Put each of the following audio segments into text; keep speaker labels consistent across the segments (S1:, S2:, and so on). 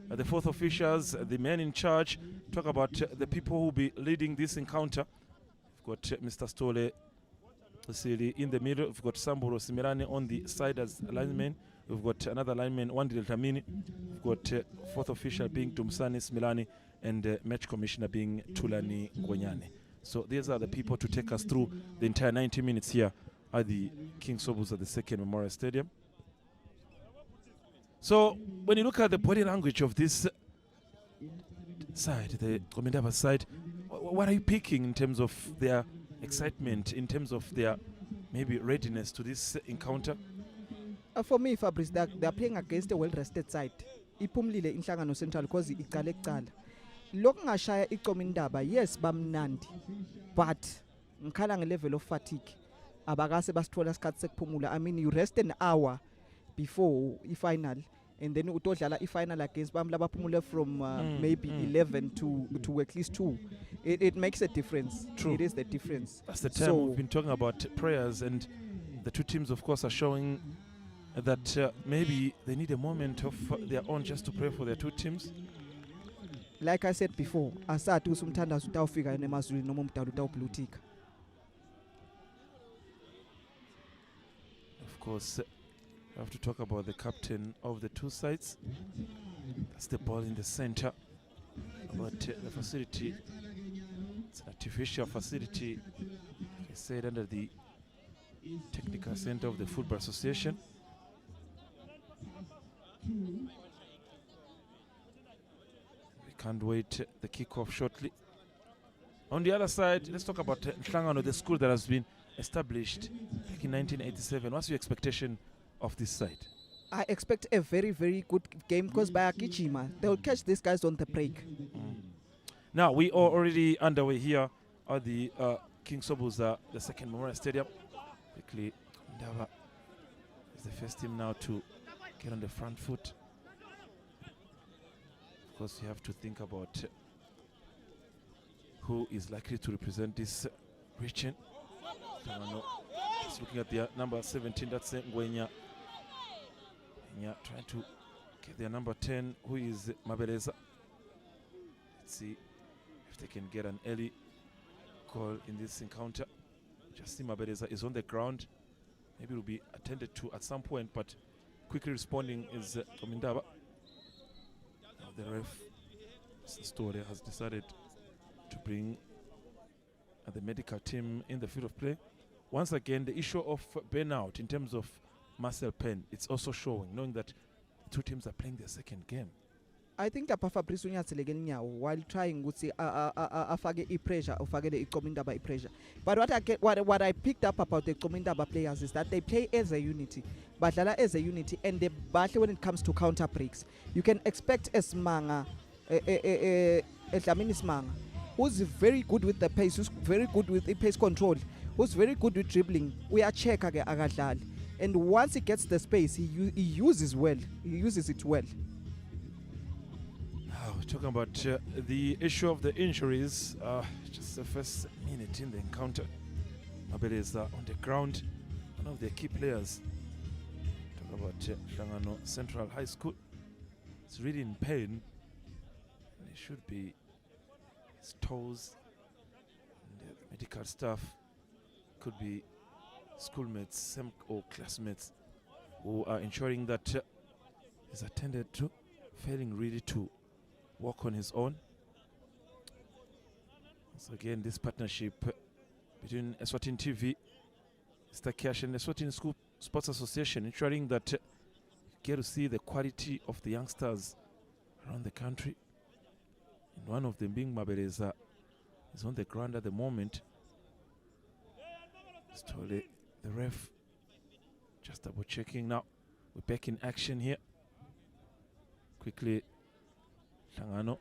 S1: the fourth officials, the men in charge, talk about the people who will be leading this encounter. We've got Mr. Stole in the middle. We've got Samburo Simirane on the side as lineman. We've got another lineman, Wandile Tamini. We've got fourth official being Tumsani Smilani and match commissioner being Tulani Ngonyane. So these are the people to take us through the entire 90 minutes here at the King Sobus at the Second Memorial Stadium. So when you look at the body language of this side, the Qomintaba side, what are you picking in terms of their excitement, in terms of their maybe readiness to this encounter?
S2: For me, Fabrice, they're playing against a well-rested side. Ipumlile Nhlangano Central because iqale kuqala. Lokhu ngashaya iQomintaba, yes bamnandi, but ngikhala nge-level of fatigue. Abakase basithola isikhathi sekuphumula. I mean, you rest an hour before i-final, and then utodlala i-final against bam labaphumule from maybe 11 to at least 2. It makes a difference.
S1: True.
S2: It is the difference.
S1: That's the time we've been talking about prayers, and the two teams, of course, are showing that maybe they need a moment of their own just to pray for their two teams.
S2: Like I said before, asatu usumthandazo utawufika nemazulwini noma umdala utawublutika.
S1: Of course, we have to talk about the captain of the two sides. That's the ball in the center. But the facility, it's an artificial facility, like I said, under the technical center of the Football Association. We can't wait the kickoff shortly. On the other side, let's talk about Nhlangano, the school that has been established back in 1987. What's your expectation of this side?
S2: I expect a very, very good game because by Akijima, they will catch these guys on the break.
S1: Now, we are already underway here at the King Sobus, the Second Memorial Stadium. Quickly, Ndaba is the first team now to get on the front foot. Of course, you have to think about who is likely to represent this region. Just looking at the number 17, that's Ngwenya. Trying to get their number 10, who is Mabeleza. Let's see if they can get an early call in this encounter. Just Mabeleza is on the ground. Maybe it will be attended to at some point, but quickly responding is Qomintaba. Now the ref, Story, has decided to bring the medical team in the field of play. Once again, the issue of burnout in terms of Marcel Penn, it's also showing, knowing that the two teams are playing their second game.
S2: I think that Fabrice Unyatselegenyawo while trying to say afage pressure or fage Qomintaba pressure. But what I picked up about the Qomintaba players is that they play as a unity, but as a unity, and they battle when it comes to counter breaks. You can expect a Smanga, a Dlamini Smanga, who's very good with the pace, who's very good with the pace control, who's very good with dribbling. We are check agadlali. And once he gets the space, he uses well. He uses it well.
S1: Now, talking about the issue of the injuries, just the first minute in the encounter. Mabele is on the ground, one of their key players. Talk about Nhlangano Central High School. It's really in pain. And it should be his toes. And the medical staff could be schoolmates or classmates who are ensuring that he's attended to, failing really to walk on his own. So again, this partnership between Eswatini TV, Mr. Cash, and Eswatini School Sports Association, ensuring that you get to see the quality of the youngsters around the country. And one of them being Mabeleza is on the ground at the moment. Stole the ref just double checking now. We're back in action here. Quickly, Nhlangano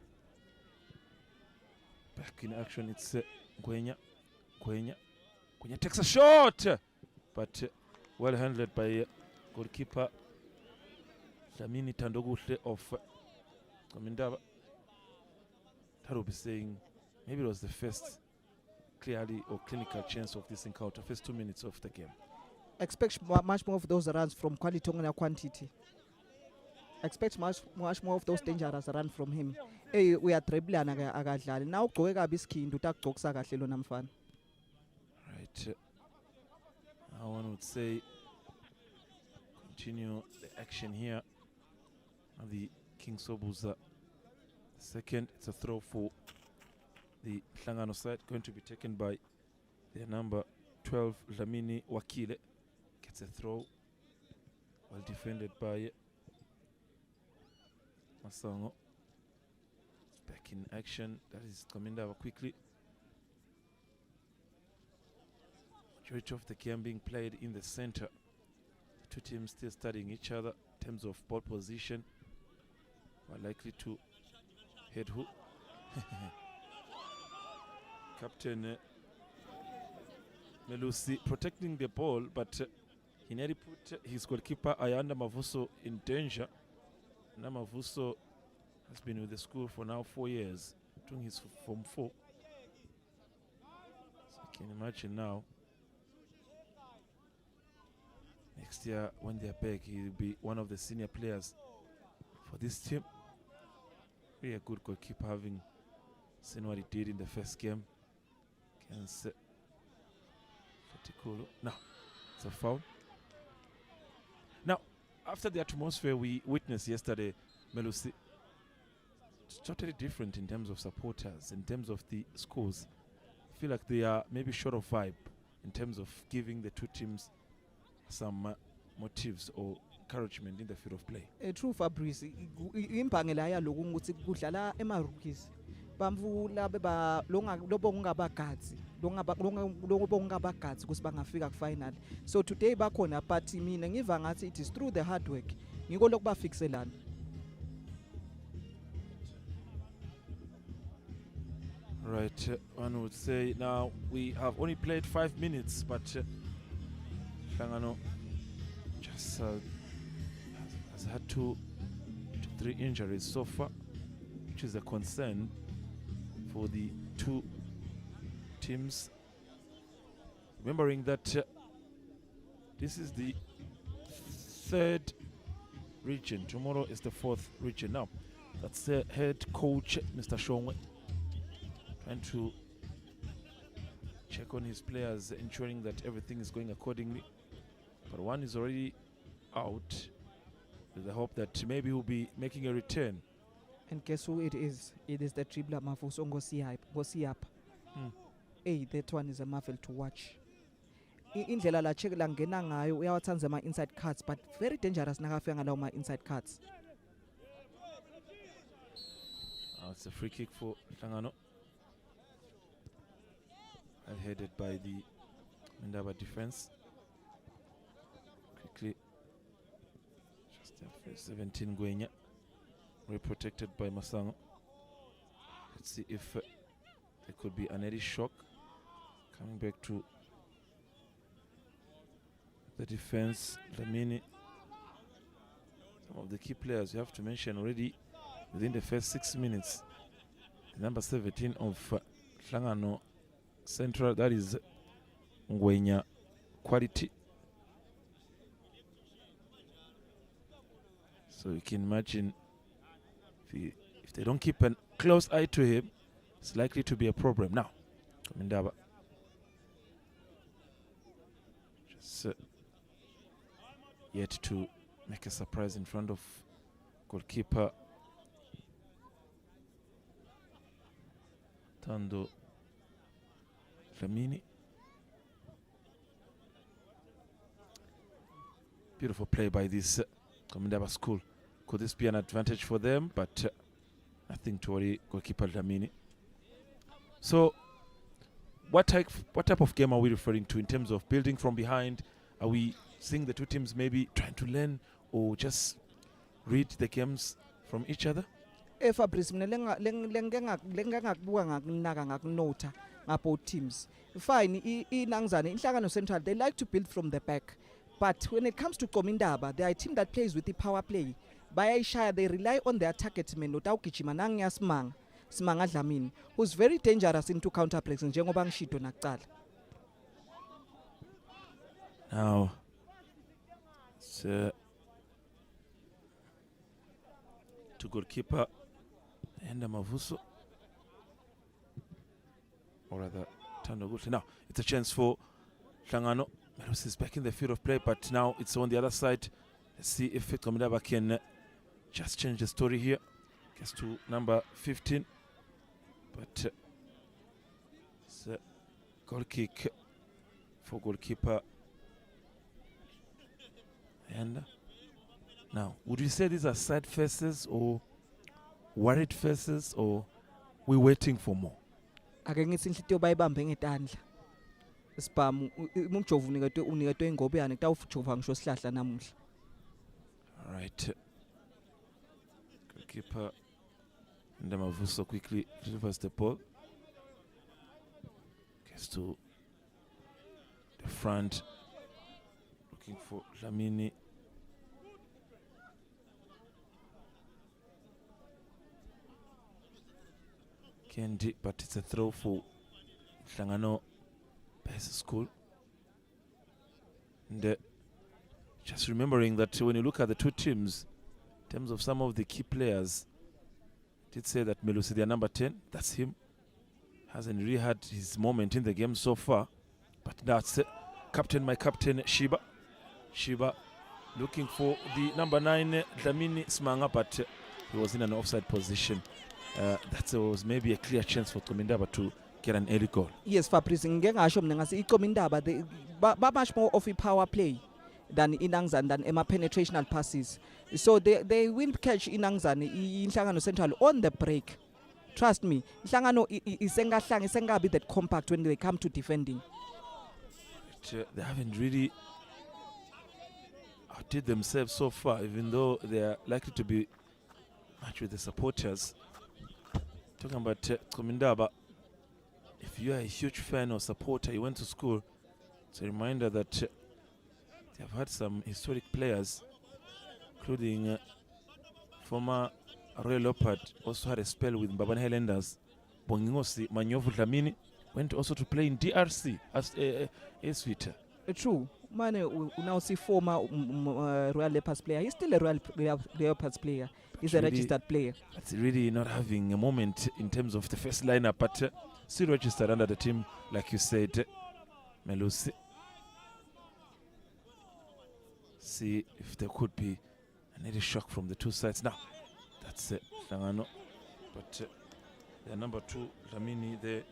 S1: back in action. It's Ngwenya takes a shot, but well handled by goalkeeper Dlamini Tandoguhle of Qomintaba. That will be saying maybe it was the first clearly or clinical chance of this encounter, first 2 minutes of the game.
S2: Expect much more of those runs from quality and quantity. Expect much more of those dangerous run from him. Hey, we are dribbling akadlali. Now ugcoke kabi isikhindu utakugcokisa kahle lona mfana.
S1: Right. One would say continue the action here. The King Sobuza second. It's a throw for the Nhlangano side, going to be taken by their number 12 Lamini Wakile. Gets a throw, well defended by Masango. Back in action. That is Qomintaba quickly. Majority of the game being played in the center. Two teams still studying each other in terms of ball position. We're likely to head who? Captain Melusi protecting the ball, but he nearly put his goalkeeper Ayanda Mavuso in danger. Namavuso has been with the school for now 4 years, doing his Form 4. So you can imagine now, next year when they're back, he'll be one of the senior players for this team. Really a good goalkeeper, having seen what he did in the first game against Fatikolo. Now, it's a foul. Now, after the atmosphere we witnessed yesterday, Melusi, it's totally different in terms of supporters, in terms of the scores. I feel like they are maybe short of vibe in terms of giving the two teams some motives or encouragement in the field of play.
S2: True Fabrice, imbangela yaloku ukuthi kudlala ema-rookies. Bamvula beba lobongabagazi lobongabagazi ukuthi bangafika ku-final. So today bakhona, but mina ngiva ngathi it is through the hard work. Ngiko lokhu bafikselana.
S1: Right, one would say now we have only played 5 minutes, but Nhlangano just has had 2 to 3 injuries so far, which is a concern for the two teams. Remembering that this is the 3rd region, tomorrow is the 4th region. Now, that's the head coach, Mr. Shongwe, trying to check on his players, ensuring that everything is going accordingly. But one is already out with the hope that maybe he'll be making a return.
S2: And guess who it is? It is the dribbler Mavuso Ngosiyapa. Hey, that one is a marvel to watch. Indlela la check la ngena ngayo uyawathanza ama inside cuts, but very dangerous nakafika ngalawo ma inside cuts.
S1: It's a free kick for Nhlangano. Headed by the Qomintaba defense. Quickly, just after 17 Gwenya, protected by Masango. Let's see if there could be an early shock. Coming back to the defense, Lamini. Some of the key players you have to mention already within the first 6 minutes. The number 17 of Nhlangano Central, that is Ngwenya Quality. So you can imagine if they don't keep a close eye to him, it's likely to be a problem. Now, Qomintaba just yet to make a surprise in front of goalkeeper Tando Lamini. Beautiful play by this Qomintaba school. Could this be an advantage for them? But nothing to worry, goalkeeper Lamini. So, what type of game are we referring to in terms of building from behind? Are we seeing the two teams maybe trying to learn or just read the games from each other?
S2: Fabrice mina lengakubuka ngakunaka ngakunota both teams. Fine, Nhlangano Central, they like to build from the back. But when it comes to Qomintaba, they are a team that plays with the power play. Bayayishaya, they rely on their target man, Utawugijima nanguya Simanga Dlamini, who's very dangerous into counter breaks njengoba ngishito nakuqala.
S1: Now, it's to goalkeeper and Mavuso, or rather Tando Gutle. Now it's a chance for Nhlangano. Melusi is back in the field of play, but now it's on the other side. Let's see if Qomintaba can just change the story here. Gets to number 15, but it's a goal kick for goalkeeper. And now, would you say these are sad faces or worried faces, or we're waiting for more?
S2: Ake ngithi inhlitiyo bayibambe ngetandla. Sibhamu umjovu uniketwe ingobe yani kutawujova ngisho sihlahla namuhla.
S1: All right. Goalkeeper Mavuso quickly delivers the ball. Gets to the front, looking for Dlamini. Kendi, but it's a throw for Nhlangano Base School. And just remembering that when you look at the two teams, in terms of some of the key players, I did say that Melusi, their number 10, that's him. Hasn't really had his moment in the game so far. But that's captain, my captain, Shiba. Shiba looking for the number 9, Dlamini Smanga, but he was in an offside position. That was maybe a clear chance for Qomintaba to get an early goal.
S2: Yes, Fabrice, ngeke ngasho mina ngasi iQomintaba they much more of a power play than Nhlangano than penetrational passes. So they will catch Nhlangano Central on the break. Trust me, Nhlangano isengabi that compact when they come to defending.
S1: But, they haven't really outdid themselves so far, even though they are likely to be matched with the supporters. Talking about Qomintaba, if you are a huge fan or supporter, you went to school, it's a reminder that they have had some historic players, including former Royal Leopard, also had a spell with Mbabane Highlanders. Bongingosi Manyovu Dlamini went also to play in DRC as Eswatini.
S2: True. Mane now see former Royal Leopards player. He's still a Royal Leopards player. He's a registered player.
S1: It's really not having a moment in terms of the first lineup, but still registered under the team, like you said, Melusi. See if there could be an early shock from the two sides. Now, that's Nhlangano, but their number 2, Dlamini, there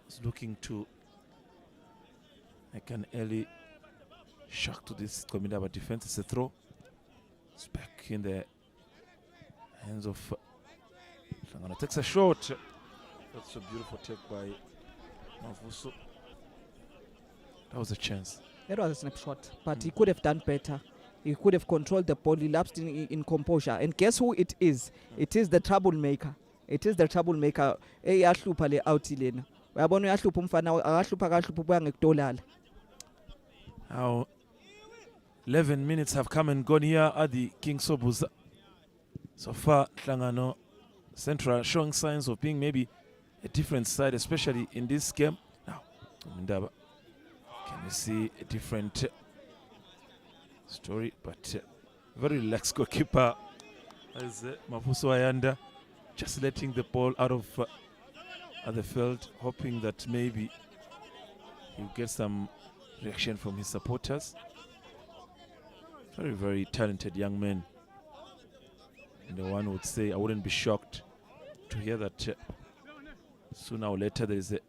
S1: is looking to make an early shock to this Qomintaba defense. It's a throw. It's back in the hands of Nhlangano. Takes a shot. That's a beautiful take by Mavuso. That was a chance.
S2: That was a snapshot, but he could have done better. He could have controlled the ball. He lapsed in composure. And guess who it is? It is the troublemaker. It is the troublemaker. Eyahlupa le out lena. Uyabona uyahlupa umfana akahlupa kahlupa buya ngekudolala.
S1: Now 11 minutes have come and gone here at the King Sobuza. So far, Nhlangano Central showing signs of being maybe a different side, especially in this game. Now, Qomintaba, can we see a different story? But very relaxed goalkeeper as Mavuso Ayanda, just letting the ball out of the field, hoping that maybe he'll get some reaction from his supporters. Very, very talented young man. And the one would say, I wouldn't be shocked to hear that sooner or later there is a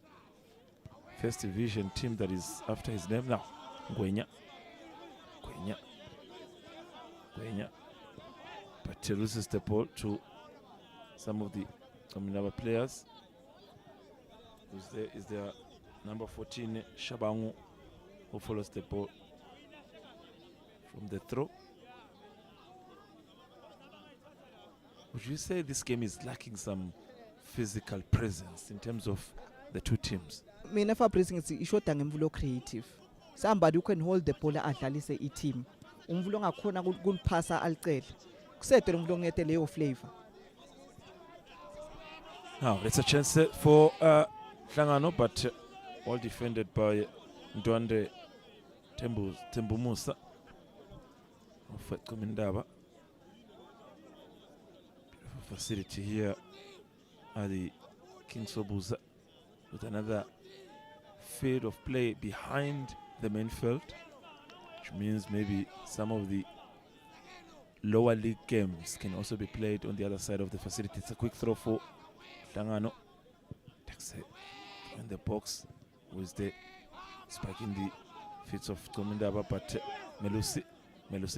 S1: first division team that is after his name. Now, Ngwenya. But he loses the ball to some of the Qomintaba players. Is there number 14, Shabangu, who follows the ball from the throw. Would you say this game is lacking some physical presence in terms of the two teams?
S2: Mina Fabrice ngithi ishoda ngemvulo creative. Somebody who can hold the ball adlalise i-team. Umvulo ngakhona kuliphasa alicele. Kusethe lo mvulo ngete leyo flavor.
S1: Now, it's a chance for Nhlangano, but all defended by Ndwande Tembumusa of Qomintaba. Beautiful facility here at the King Sobuza with another field of play behind the main field, which means maybe some of the lower league games can also be played on the other side of the facility. It's a quick throw for Nhlangano. Takes it in the box with the spike in the feet of Qomintaba, but Melusi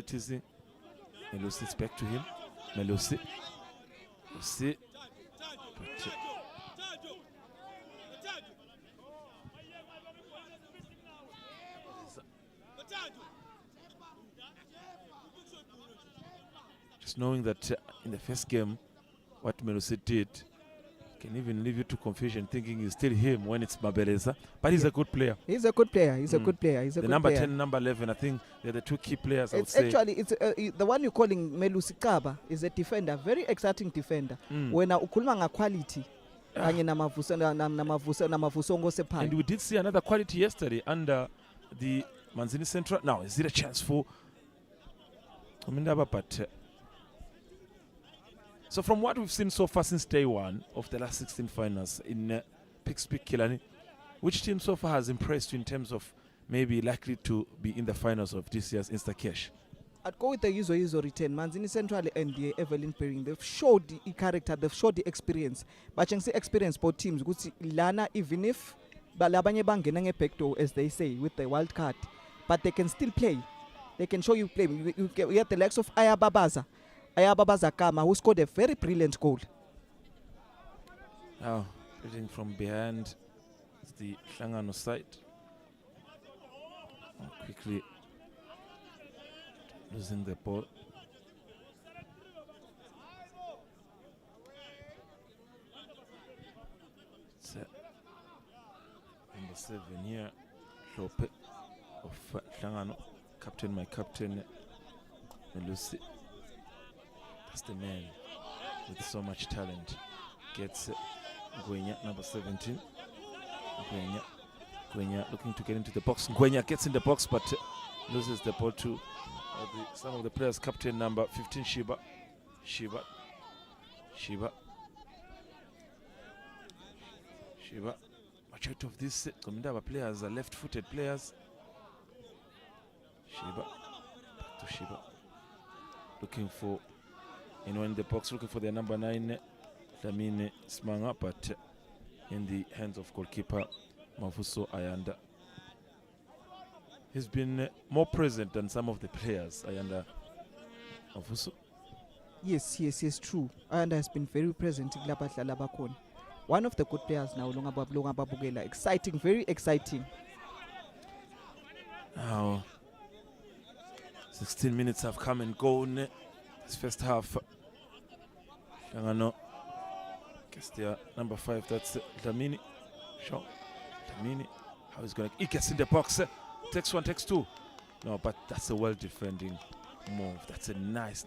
S1: teasing. Melusi, it's back to him. Melusi, but just knowing that in the first game, what Melusi did can even leave you to confusion, thinking it's still him when it's Mabeleza. But he's a good player.
S2: He's a good player. He's a good player. He's a
S1: the
S2: good
S1: number
S2: player.
S1: 10 and number 11, I think they're the two key players.
S2: It's actually the one you're calling Melusi Kaba is a defender, very exciting defender. When ukulma quality,
S1: and we did see another quality yesterday under the Manzini Central. Now, is it a chance for Qomintaba? But so from what we've seen so far since day one of the last 16 finals in Pixpic Kilani, which team so far has impressed you in terms of maybe likely to be in the finals of this year's Instacash?
S2: I'd go with the Yuzo return. Manzini Central and the Evelyn Pairing, they've showed the character, they've showed the experience. But you can see experience both teams. Lana, even if balabanye bangenange pecto, as they say, with the wild card, but they can still play. They can show you play. We have the likes of Ayababaza Kama, who scored a very brilliant goal.
S1: Now, hitting from behind the Nhlangano side. Quickly losing the ball. It's number 7 here, Lope of Nhlangano. Captain, my captain, Melusi. That's the man with so much talent. Gets Ngwenya, number 17. Ngwenya looking to get into the box. Ngwenya gets in the box, but loses the ball to some of the players. Captain number 15, Shiba. Majority of these Qomintaba players are left-footed players. Back to Shiba. Looking for anyone in the box, looking for their number 9, Lamine Smanga, but in the hands of goalkeeper Mavuso Ayanda. He's been more present than some of the players, Ayanda. Mavuso?
S2: Yes, true. Ayanda has been very present in Labakon. One of the good players now, Longababugela. Exciting, very exciting.
S1: Now, 16 minutes have come and gone. This first half. Nhlangano gets their number 5. That's Lamini. Sure. Lamini. How he's going to. He gets in the box. Takes 1, takes 2. No, but that's a well defending move. That's a nice.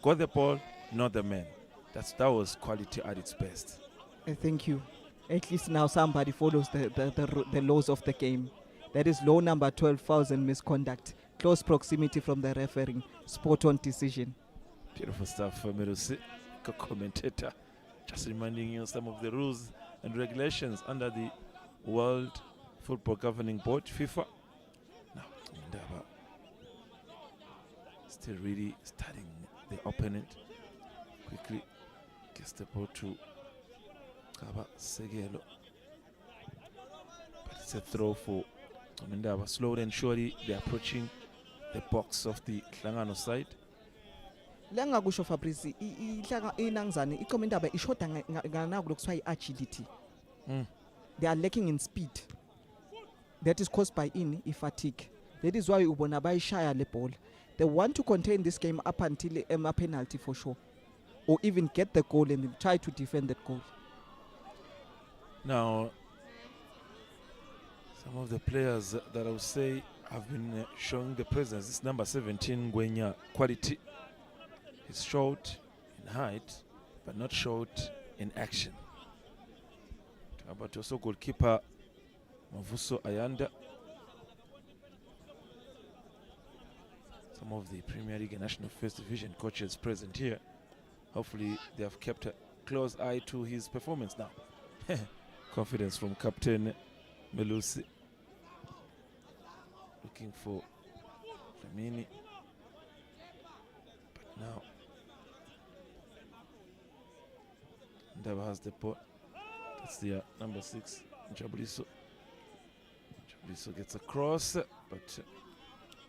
S1: Got the ball, not the man. That was quality at its best.
S2: Thank you. At least now somebody follows the laws of the game. That is law number 12, fouls and misconduct. Close proximity from the refereeing. Spot on decision.
S1: Beautiful stuff, Melusi, commentator. Just reminding you some of the rules and regulations under the World Football Governing Board, FIFA. Now, Qomintaba still really studying the opponent. Quickly gets the ball to Kaba Segelo. But it's a throw for Qomintaba. Slowly and surely they're approaching the box of the Nhlangano side.
S2: Lengakusho Fabrizi inangzane iqomintaba ishoda nganaku lokuthiwa agility. They are lacking in speed. That is caused by fatigue. That is why ubona bayishaya le ball. They want to contain this game up until a penalty for sure, or even get the goal and try to defend that goal.
S1: Now, some of the players that I would say have been showing the presence. This number 17, Ngwenya, quality. He's short in height, but not short in action. But also goalkeeper Mavuso Ayanda. Some of the Premier League and National First Division coaches present here. hopefully they have kept a close eye to his performance now. Confidence from Captain Melusi. Looking for Flamini. But now Ndaba has the ball. That's the number 6, Jabuliso. Jabuliso gets across, but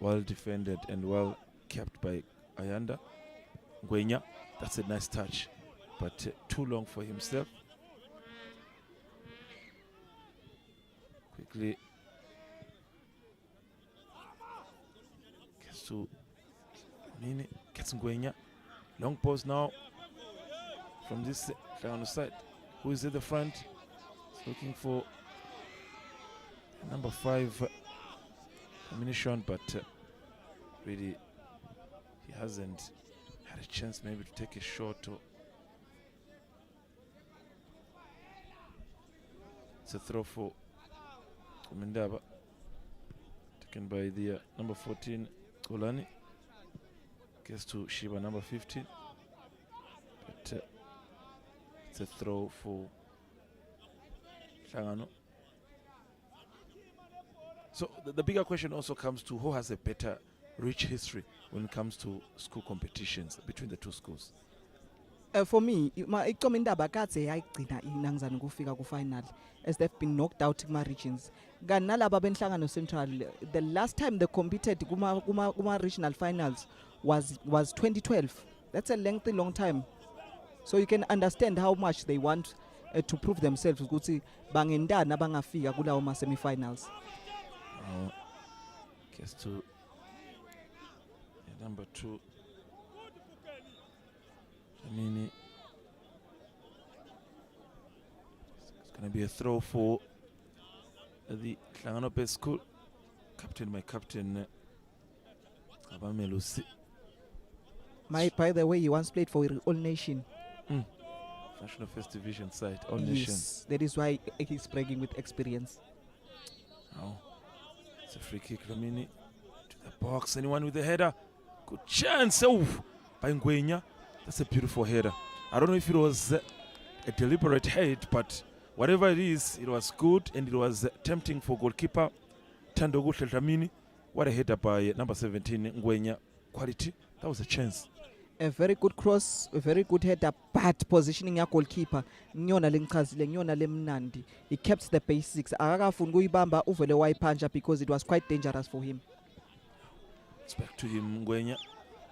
S1: well defended and well kept by Ayanda. Ngwenya, that's a nice touch, but too long for himself. Quickly gets to Nini, gets Ngwenya. Long pause now from this Nhlangano side. Who is at the front? He's looking for number 5 ammunition, but really he hasn't had a chance maybe to take a shot. Or it's a throw for Qomintaba, taken by the number 14 Kolani. Gets to Shiba, number 15, but it's a throw for Nhlangano. So the bigger question also comes to who has a better rich history when it comes to school competitions between the two schools.
S2: For me, Qomintaba kadze yayigcina iNhlangano kufika ku-final as they've been knocked out kuma-regions. Kanti nalaba beNhlangano Central, the last time they competed kuma regional finals was 2012. That's a lengthy long time. So you can understand how much they want to prove themselves ukuthi bangendana bangafika kulawo ma-semi-finals.
S1: Gets to number 2. Flamini. It's going to be a throw for the Nhlangano Base School. My captain, Melusi.
S2: By the way, he once played for All Nation.
S1: National First Division side, All Nation.
S2: Yes, that is why he's bragging with experience.
S1: Oh, it's a free kick. Flamini to the box. Anyone with the header? Good chance. Oh, by Ngwenya. That's a beautiful header. I don't know if it was a deliberate head, but whatever it is, it was good and it was tempting for goalkeeper Tandoguhle Dlamini. What a header by number 17 Ngwenya. Quality. That was a chance.
S2: A very good cross, a very good header, but positioning ya goalkeeper ngiyona lengichazile ngiyona lemnandi. He kept the basics. Akakafuni kuyibamba uvele wayiphanja because it was quite dangerous for him.
S1: It's back to him, Ngwenya.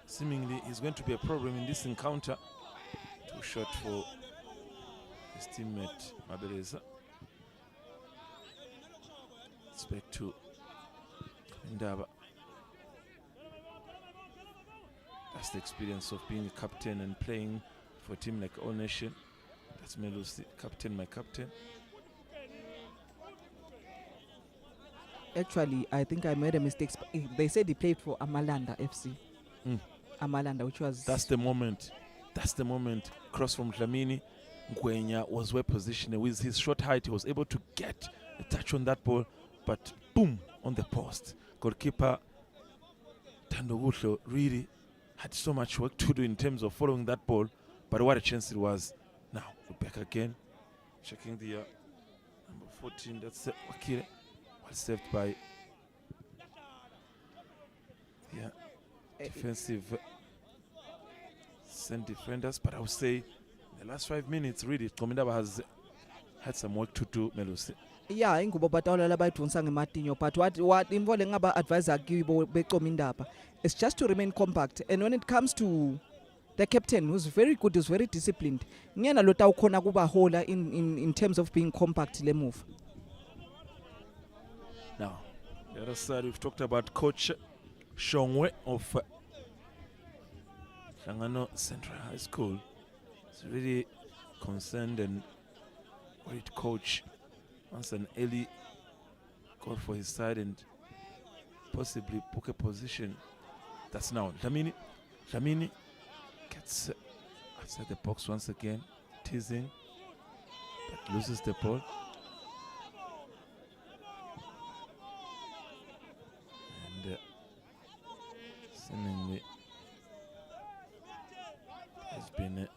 S1: Seemingly he's going to be a problem in this encounter. Too short for his teammate Mabeleza. It's back to Ndaba. That's the experience of being a captain and playing for a team like All Nation. That's Melusi, captain, my captain.
S2: Actually, I think I made a mistake. They said he played for Amalanda FC. Amalanda, which was...
S1: That's the moment. That's the moment. Cross from Dlamini. Ngwenya was well positioned. With his short height, he was able to get a touch on that ball, but boom, on the post. Goalkeeper Tandoguhle really had so much work to do in terms of following that ball, but what a chance it was. Now, we're back again. Checking the number 14, that's Wakire. Well saved by defensive defenders, but I would say in the last 5 minutes, really, Qomintaba has had some work to do, Melusi.
S2: Yeah, ingubo batawula labayidonsa ngematinyo, but what involved ngaba advisor kibo beQomintaba is just to remain compact. And when it comes to the captain, who's very good, who's very disciplined, ngiyena lo tawukhona kuba hola in terms of being compact le move.
S1: Now, the other side, we've talked about Coach Shongwe of Nhlangano Central High School. He's really concerned and worried. Coach wants an early goal for his side and possibly book a position. That's now Dlamini gets outside the box once again, teasing, but loses the ball. And seemingly has been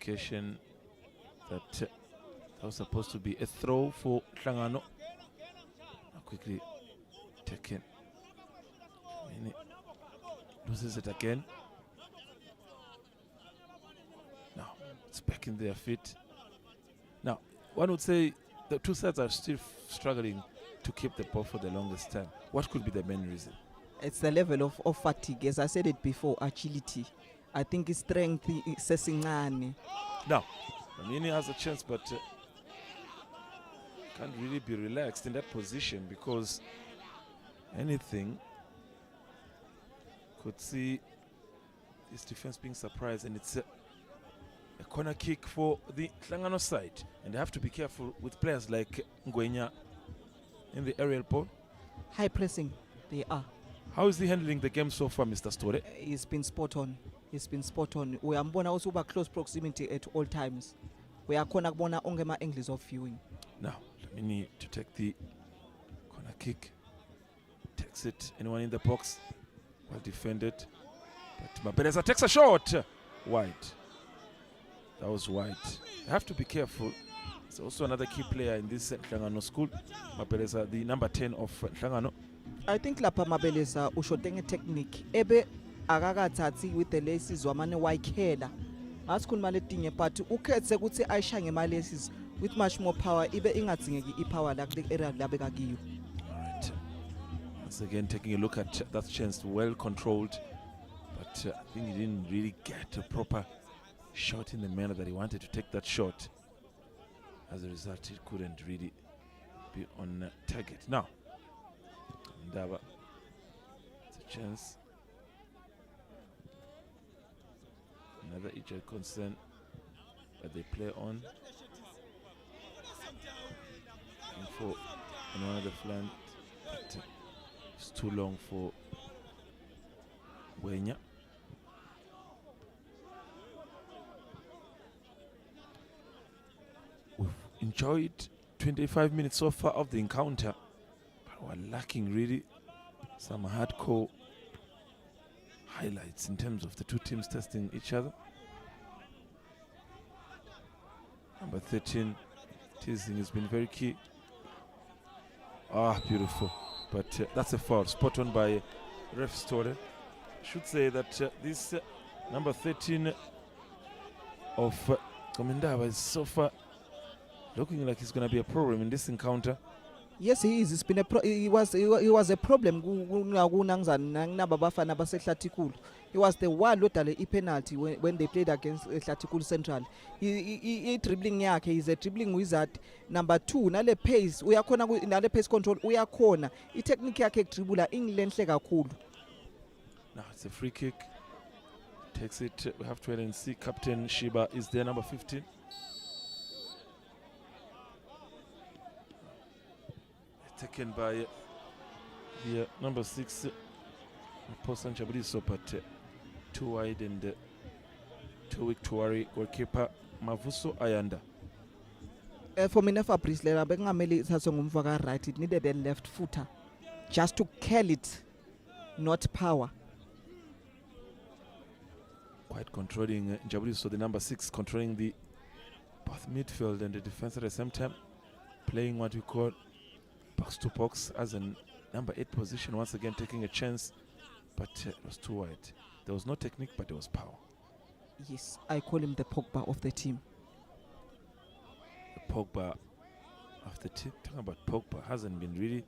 S1: indication that that was supposed to be a throw for Nhlangano. Now quickly taken. Loses it again. Now it's back in their feet. Now one would say the two sides are still struggling to keep the ball for the longest time. What could be the main reason?
S2: It's the level of fatigue. As I said it before, agility. I think his strength is sesingane.
S1: Now, Mini has a chance, but can't really be relaxed in that position because anything could see his defense being surprised, and it's a corner kick for the Nhlangano side, and they have to be careful with players like Ngwenya in the aerial ball.
S2: High pressing, they are.
S1: How is he handling the game so far, Mr. Store?
S2: He's been spot on. He's been spot on. We are also by close proximity at all times. We are corner ongema angles of viewing.
S1: Now, let me need to take the corner kick. Takes it. Anyone in the box? Well defended. But Mabeleza takes a shot. Wide. That was wide. You have to be careful. There's also another key player in this Nhlangano school. Mabeleza, the number 10 of Nhlangano.
S2: I think lapha Mabeleza ushotenge technique. Ebe akakathathi with the laces wamane wayikhela. Asikhuluma letinye but ukhethe ukuthi ayisha ngema laces with much more power ibe ingadingeki ipower la kule area labeka kiyo.
S1: Alright. Once again taking a look at that chance, well controlled, but I think he didn't really get a proper shot in the manner that he wanted to take that shot. As a result, he couldn't really be on target. Now, Qomintaba, it's a chance. Another injury concern that they play on. And for one of the flank, but it's too long for Ngwenya. We've enjoyed 25 minutes so far of the encounter, but we're lacking really some hardcore highlights in terms of the two teams testing each other. Number 13, teasing has been very key. Ah, beautiful. But that's a foul, spot on by Ref Store. Should say that this number 13 of Qomintaba is so far looking like he's going to be a problem in this encounter.
S2: Yes, he is. It's been he was a problem. He was the one who had a penalty when they played against Eswatini Central. He dribbling yake. He's a dribbling wizard. Number 2, nale pace. We are corner nale pace control. We are corner. I technique yake dribbler England kakhulu.
S1: Now it's a free kick. Takes it. We have to wait and see. Captain Shiba is there, number 15. Taken by the number 6 Posan Chabriso, but too wide and too weak to worry. Goalkeeper Mavuso Ayanda.
S2: For me, Fabrice Lera bengameli ithathwe ngumfaka right. It needed a left footer just to kill it, not power.
S1: Quite controlling Jabriso, the number 6, controlling the both midfield and the defense at the same time, playing what we call box to box as a number 8 position, once again taking a chance, but it was too wide. There was no technique, but there was power.
S2: Yes, I call him the Pogba of the team.
S1: The Pogba of the team. Talking about Pogba, hasn't been really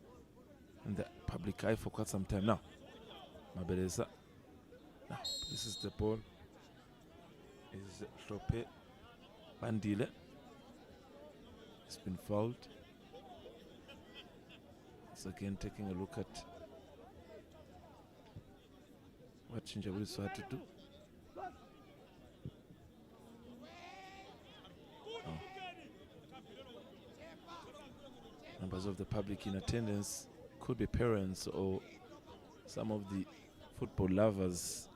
S1: in the public eye for quite some time now. Mabeleza. Now, this is the ball. Is Lope Bandile. It's been fouled. Again taking a look at what Chinjabuliso had to do. Oh. Members of the public in attendance could be parents or some of the football lovers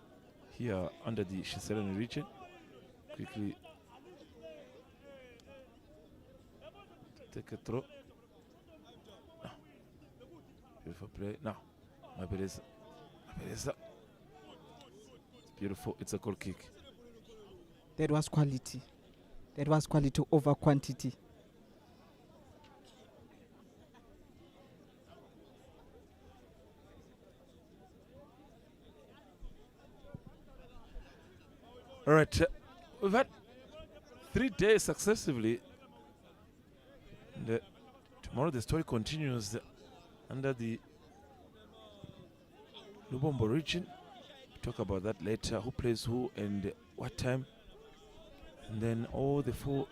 S1: here under the Shiselani region. Quickly take a throw. Beautiful play. Now, Mabeleza. It's beautiful. It's a goal kick.
S2: That was quality. That was quality over quantity.
S1: All right, we've had 3 days successively. And, tomorrow the story continues under the Lubombo region. We'll talk about that later, who plays who and what time. And then all the 4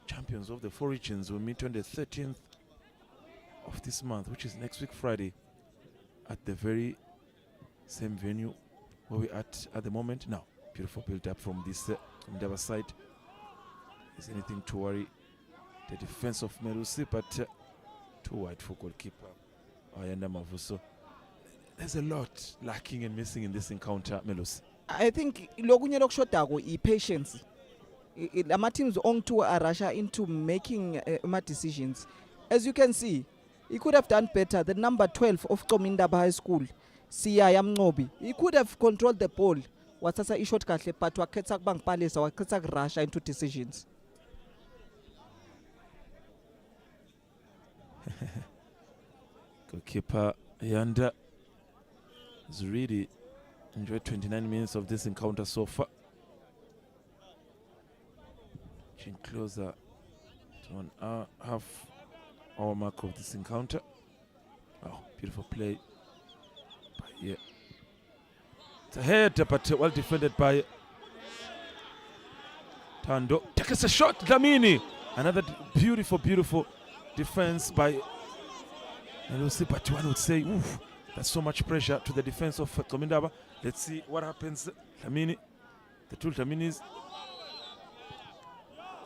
S1: champions of the 4 regions will meet on the 13th of this month, which is next week Friday, at the very same venue where we're at the moment. Now, beautiful build up from this Qomintaba side. Is anything to worry? The defense of Melusi, but too wide for goalkeeper Ayanda Mavuso. There's a lot lacking and missing in this encounter, Melusi.
S2: I think lokunye lokushodayo i-patience. Ama teams on tour are russia into making decisions. As you can see, he could have done better. The number 12 of Qomintaba High School, Siyaya Mncobi, he could have controlled the ball. Wathatha ishot kahle, but wakhetha kubangipalisa, wakhetha kurusha into decisions.
S1: Goalkeeper Yanda has really enjoyed 29 minutes of this encounter so far. Getting closer to an hour, half hour mark of this encounter. Oh, beautiful play. But yeah, it's a header, but well defended by Tando. Takes a shot, Dlamini. Another beautiful defense by Melusi, but one would say, oof, that's so much pressure to the defense of Qomintaba. Let's see what happens. Dlamini, the two Dlaminis.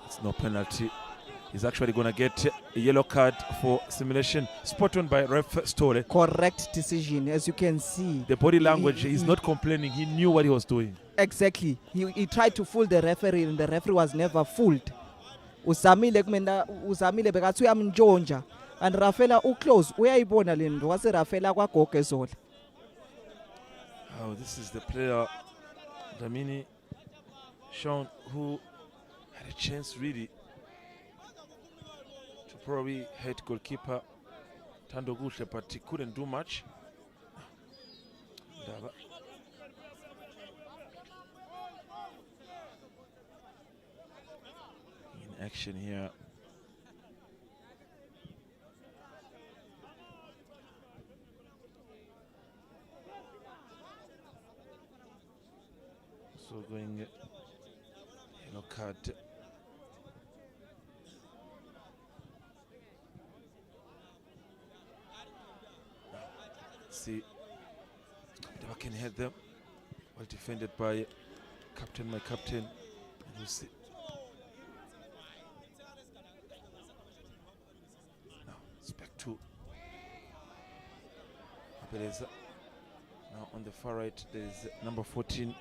S1: It's no penalty. He's actually going to get a yellow card for simulation. Spot on by ref Stole.
S2: Correct decision, as you can see.
S1: The body language, he's not complaining. He knew what he was doing.
S2: Exactly. He tried to fool the referee, and the referee was never fooled. Uzamile bekathi uyamntshontsha, and Rafaela uclose uyayibona le nto wase Rafaela kwagogo ezola.
S1: Oh, this is the player Dlamini Sean, who had a chance really to probably hit goalkeeper Tando Gushle, but he couldn't do much. In action here. So going yellow card. See, Qomintaba can head them. Well defended by captain, my captain. And we'll see. Now it's back to Mabeleza. Now on the far right there is number 14.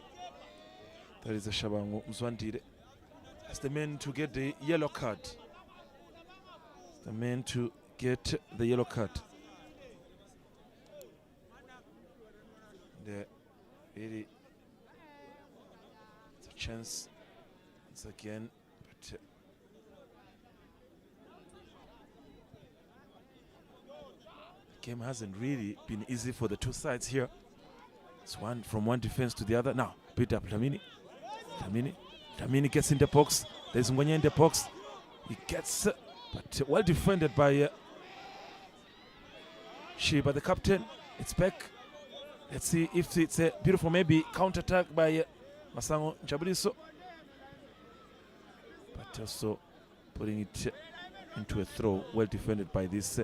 S1: That is a Shabangu Mzwandile. That's the man to get the yellow card. The man to get the yellow card. There, really, it's a chance once again, but the game hasn't really been easy for the two sides here. It's one from one defense to the other. Now, beat up Dlamini. Dlamini gets in the box. There's Ngwenya in the box. He gets, but well defended by Shiba, the captain. It's back. Let's see if it's a beautiful maybe counter-attack by Masango Nchabuliso. But also putting it into a throw, well defended by this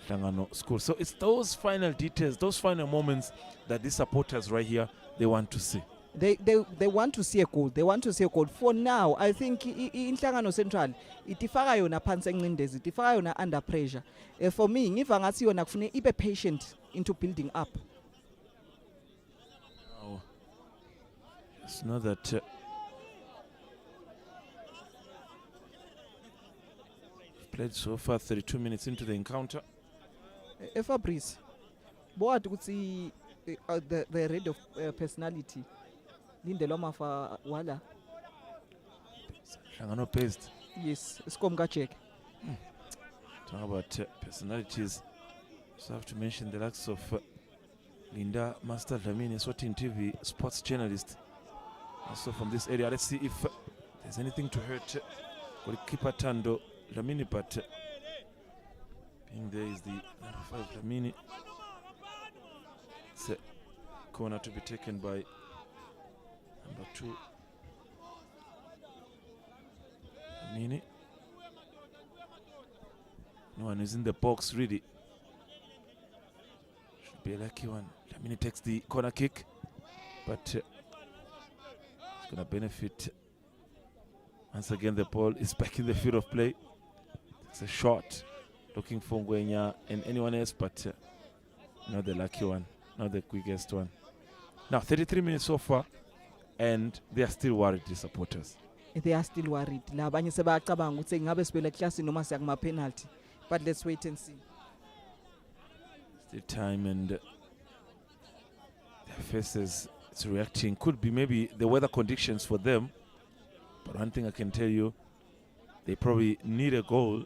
S1: Nhlangano school. So it's those final details, those final moments that these supporters right here, they want to see.
S2: They want to see a goal. They want to see a goal. For now, I think Nhlangano Central itifaka yona phansi encindezi, itifaka yona under pressure. For me, ngiva ngathi yona kufune ibe patient into building up.
S1: Oh, it's not that played so far 32 minutes into the encounter.
S2: Fabrice, what would see the rate of personality? Lindeloma for Wala.
S1: Nhlangano based.
S2: Yes, Skomka check.
S1: Talking about personalities, so I have to mention the likes of Linda Master Dlamini, Eswatini TV sports journalist, also from this area. Let's see if there's anything to hurt goalkeeper Tando Dlamini, but being there is the number 5 Dlamini. It's a corner to be taken by number 2 Dlamini. No one is in the box really. Should be a lucky one. Dlamini takes the corner kick, but it's gonna benefit. Once again, the ball is back in the field of play. It's a shot, looking for Ngwenya and anyone else, but not the lucky one, not the quickest one. Now 33 minutes so far, and they are still worried, the supporters.
S2: They are still worried. La abanye sebacabanga ukuthi ngabe sibele class noma siya kuma penalty. But let's wait and see.
S1: Still time, and their faces, it's reacting. Could be maybe the weather conditions for them, but one thing I can tell you, they probably need a goal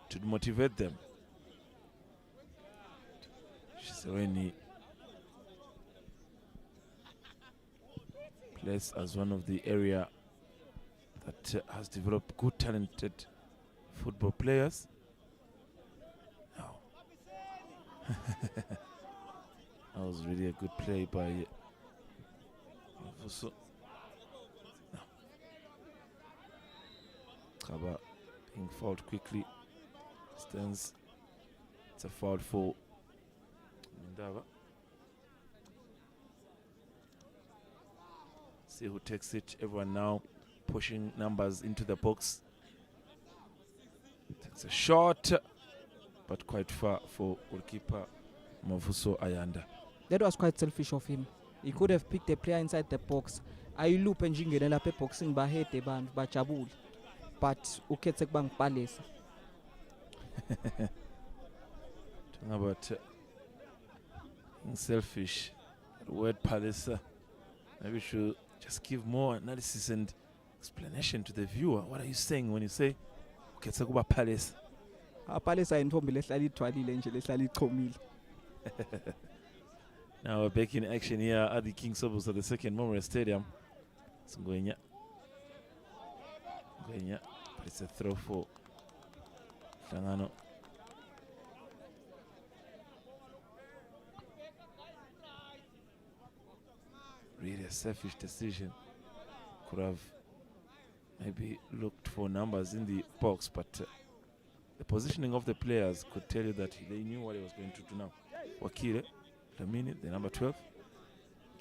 S1: to motivate them. Shisireni plays as one of the area that has developed good, talented football players. That was really a good play by Vuso. Kaba being fouled quickly. Stands. It's a foul for Qomintaba. See who takes it. Everyone now pushing numbers into the box. Takes a shot, but quite far for goalkeeper Mavuso Ayanda.
S2: That was quite selfish of him. He could have picked a player inside the box. Ayiloop njingelela pe boxing bahete bantu bajabule. But ukhethe kubanga palesa.
S1: Talking about being selfish, the word palesa. Maybe we should just give more analysis and explanation to the viewer. What are you saying when you say ukhethe kuba palesa?
S2: Palesa intombi lehlala ithwalile nje lehlala ichomile.
S1: Now we're back in action here at the King Sobus at the second Memorial Stadium. It's Ngwenya. But it's a throw for Nhlangano. Really a selfish decision. Could have maybe looked for numbers in the box, but the positioning of the players could tell you that they knew what he was going to do now. Wakile Dlamini, the number 12,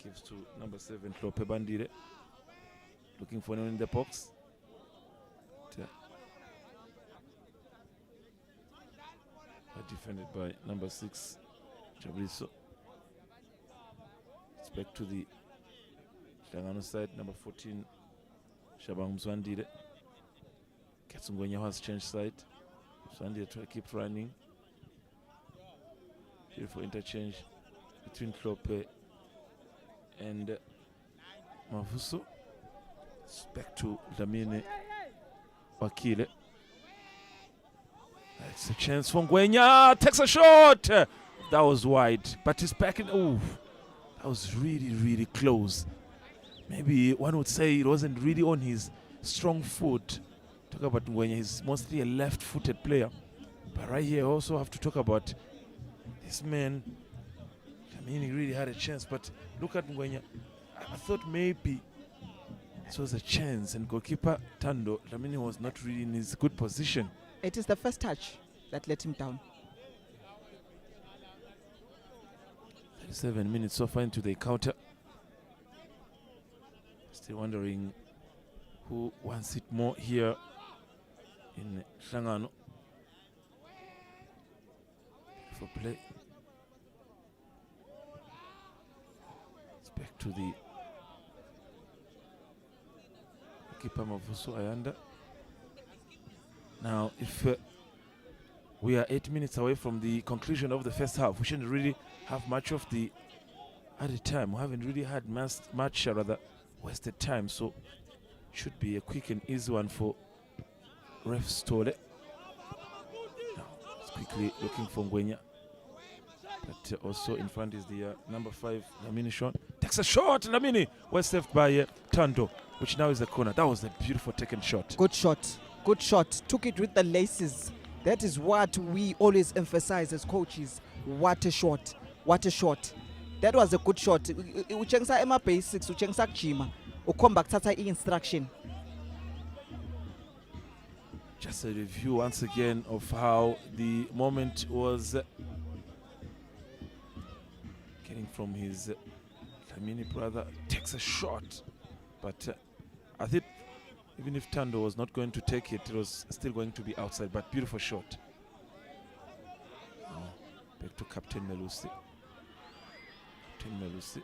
S1: gives to number 7, Lope Bandire, looking for anyone in the box. Defended by number 6, Jabriso. It's back to the Nhlangano side, number 14, Shabang Mzwandile. Gets Ngwenya has changed side. Mzwandile keeps running. Beautiful interchange between Klope and Mavuso. It's back to Dlamini Wakile. It's a chance for Ngwenya. Takes a shot. That was wide, but he's back in. Oh, that was really, really close. Maybe one would say it wasn't really on his strong foot. Talk about Ngwenya. He's mostly a left-footed player, but right here also have to talk about this man. I mean, he really had a chance, but look at Ngwenya. I thought maybe this was a chance, and goalkeeper Tando Dlamini was not really in his good position.
S2: It is the first touch that let him down.
S1: 37 minutes so far into the counter. Still wondering who wants it more here in Nhlangano. For play. It's back to the keeper Mavuso Ayanda. Now, if we are 8 minutes away from the conclusion of the first half, we shouldn't really have much of the added time. We haven't really had much rather wasted time, so it should be a quick and easy one for ref stole it. Now it's quickly looking for Ngwenya. But also in front is the number 5, Lamini Sean. Takes a shot, Lamini was saved by Tando, which now is the corner. That was a beautiful taken shot.
S2: Good shot. Good shot. Took it with the laces. That is what we always emphasize as coaches. What a shot. What a shot. That was a good shot. Uchengisa ema basics, uchengisa kujima. Ukomba kuthatha instruction.
S1: Just a review once again of how the moment was getting from his Lamini brother. Takes a shot. But I think even if Tando was not going to take it, it was still going to be outside. But beautiful shot. Back to Captain Melusi. Captain Melusi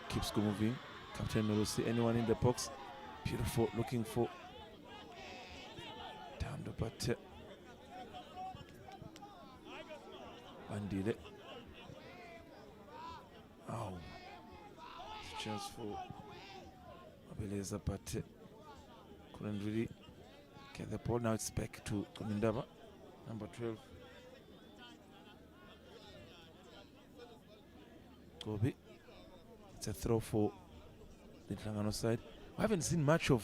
S1: keeps moving. Captain Melusi, anyone in the box? Beautiful, looking for Tando, but Bandile. Oh, chance for Mabeleza, but couldn't really get the ball. Now it's back to Qomintaba, number 12. Gobi. It's a throw for the Nhlangano side. We haven't seen much of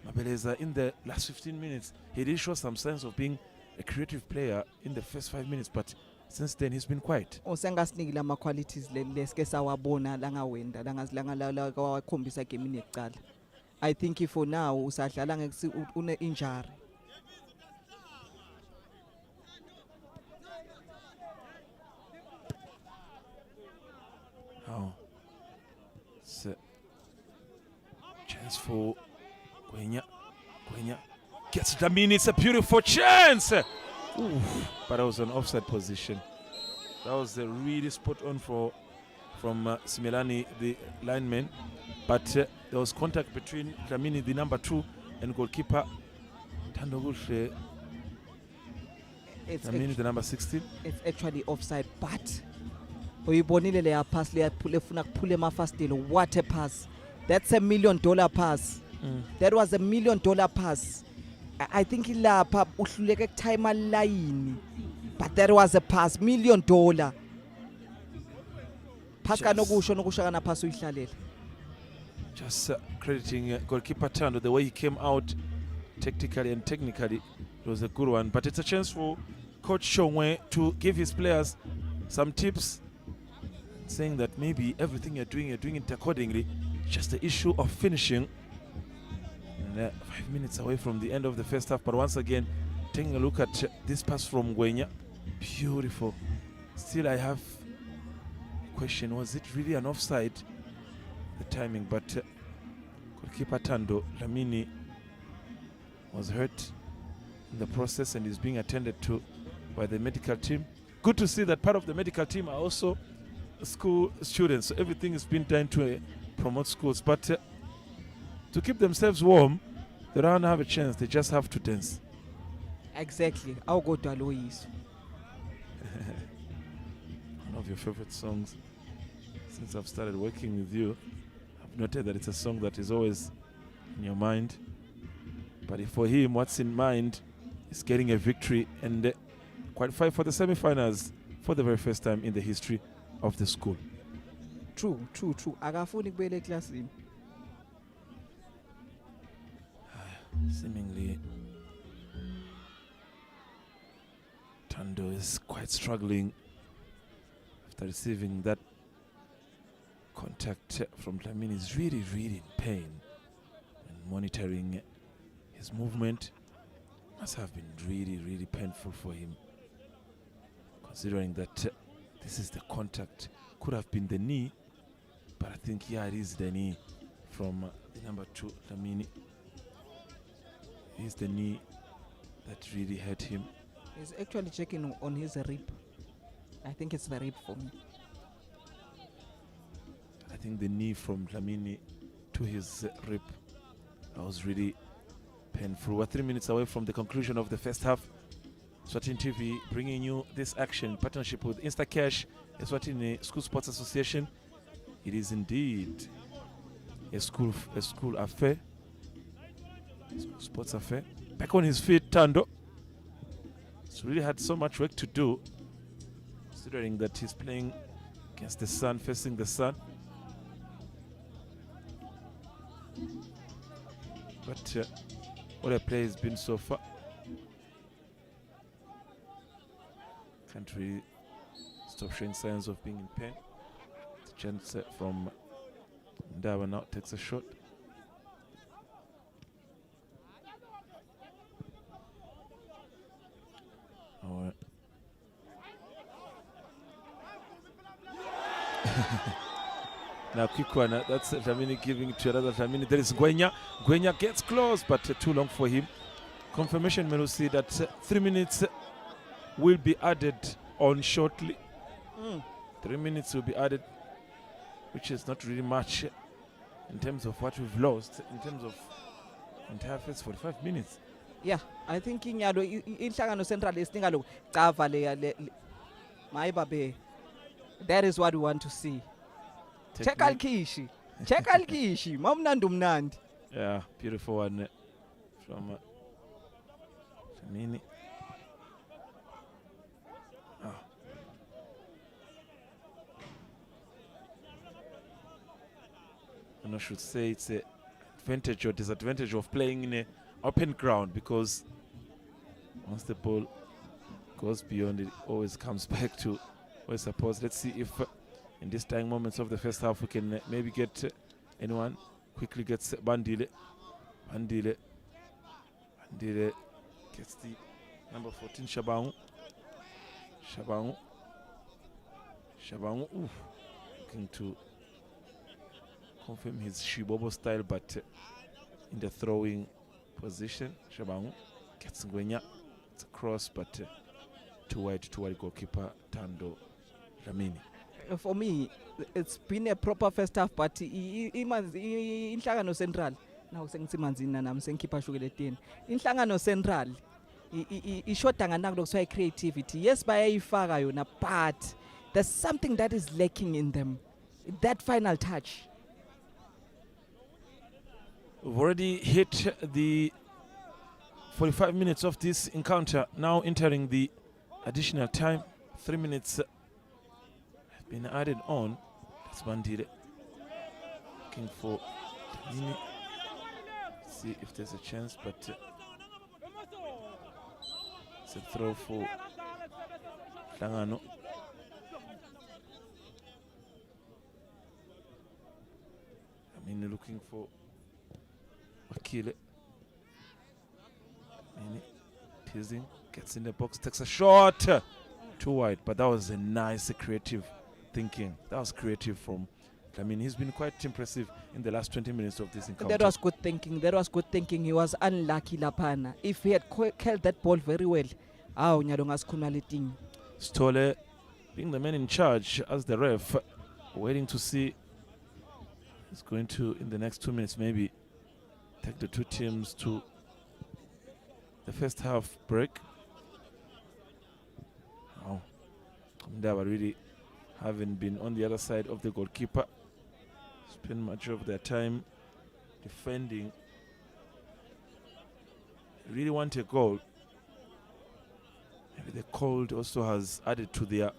S1: Mabeleza in the last 15 minutes. He did show some signs of being a creative player in the first 5 minutes, but since then he's been quiet.
S2: Usengasinikile ama qualities leske sawabona langawenda langa wakhombisa game yeqala. I think for now usadlala ngekusi une injury.
S1: Oh, it's a chance for Ngwenya. Ngwenya gets Lamini. It's a beautiful chance. Oof, but it was an offside position. That was a really spot on from Simelani, the lineman. But there was contact between Lamini, the number 2, and goalkeeper Tando Gulfe. Lamini, the number 16.
S2: It's actually offside, but uyibonile leya pass leya lefuna kuphule emafastelo. What a pass. That's $1 million pass. That was $1 million pass. I think ilapha uhluleke kuthayima line, but that was a pass, $1 million. Pass kanokusho nokusho kana pass uyihlalele.
S1: Just crediting goalkeeper Tando, the way he came out tactically and technically, it was a good one. But it's a chance for Coach Shongwe to give his players some tips, saying that maybe everything you're doing it accordingly. Just the issue of finishing. 5 minutes away from the end of the first half, but once again, taking a look at this pass from Ngwenya, beautiful. Still, I have a question: was it really an offside? The timing, but goalkeeper Tando Lamini was hurt in the process and is being attended to by the medical team. Good to see that part of the medical team are also school students. So everything is being done to promote schools, but to keep themselves warm, they don't have a chance. They just have to dance.
S2: Exactly. I'll go to Alois.
S1: One of your favorite songs since I've started working with you. I've noted that it's a song that is always in your mind. But for him, what's in mind is getting a victory and qualify for the semi-finals for the very first time in the history of the school.
S2: True. Akafuni kubuyela eklasini.
S1: Seemingly, Tando is quite struggling after receiving that contact from Lamini. Is really in pain, and monitoring his movement must have been really painful for him, considering that this is the contact. Could have been the knee, but I think here it is the knee from the number 2, Lamini. It's the knee that really hurt him.
S2: He's actually checking on his rib. I think it's the rib for me.
S1: I think the knee from Lamini to his rib, that was really painful. We're 3 minutes away from the conclusion of the first half. Eswatini TV bringing you this action in partnership with Instacash, Eswatini School Sports Association. It is indeed a school affair. Sports affair. back on his feet, Tando. He's really had so much work to do, considering that he's playing against the sun, facing the sun. But what a play has been so far. Can't really stop showing signs of being in pain. It's a chance from Qomintaba now takes a shot. Oh, now quick one, that's Dlamini giving it to another Dlamini. There is Ngwenya. Ngwenya gets close, but too long for him. Confirmation, Melusi, that 3 minutes will be added on shortly. 3 minutes will be added, which is not really much in terms of what we've lost, in terms of entire first 45 minutes.
S2: Yeah, I think Nhlangano Central is thinking that is what we want to see. Check al Kishi. Check al Kishi. Mamnandumnand.
S1: Yeah, beautiful one from Dlamini. And I should say it's an advantage or disadvantage of playing in an open ground, because once the ball goes beyond, it always comes back to where it's supposed. Let's see if in these dying moments of the first half we can maybe get anyone. Quickly gets Bandile. Bandile gets the number 14, Shabangu. Shabangu, looking to confirm his Shibobo style, but in the throwing position. Shabangu gets Ngwenya. It's a cross, but too wide goalkeeper Tando Dlamini.
S2: For me, it's been a proper first half, but Nhlangano Central, now sengimanzina nami sengikhipha shukela etini. Nhlangano Central ishoda nganako lokuthiwa creativity. Yes, bayayifaka yona, but there's something that is lacking in them. That final touch.
S1: We've already hit the 45 minutes of this encounter, now entering the additional time. 3 minutes have been added on. That's Bandile looking for Dlamini. See if there's a chance, but it's a throw for Nhlangano. Looking for Wakile. Teasing, gets in the box, takes a shot. Too wide, but that was a nice creative thinking. That was creative from Dlamini. He's been quite impressive in the last 20 minutes of this encounter.
S2: That was good thinking. He was unlucky lapana. If he had held that ball very well,
S1: Stole being the man in charge as the ref, waiting to see. He's going to, in the next 2 minutes, maybe take the two teams to the first half break. Oh, Qomintaba really having been on the other side of the goalkeeper. Spend much of their time defending. Really want a goal. Maybe the cold also has added to their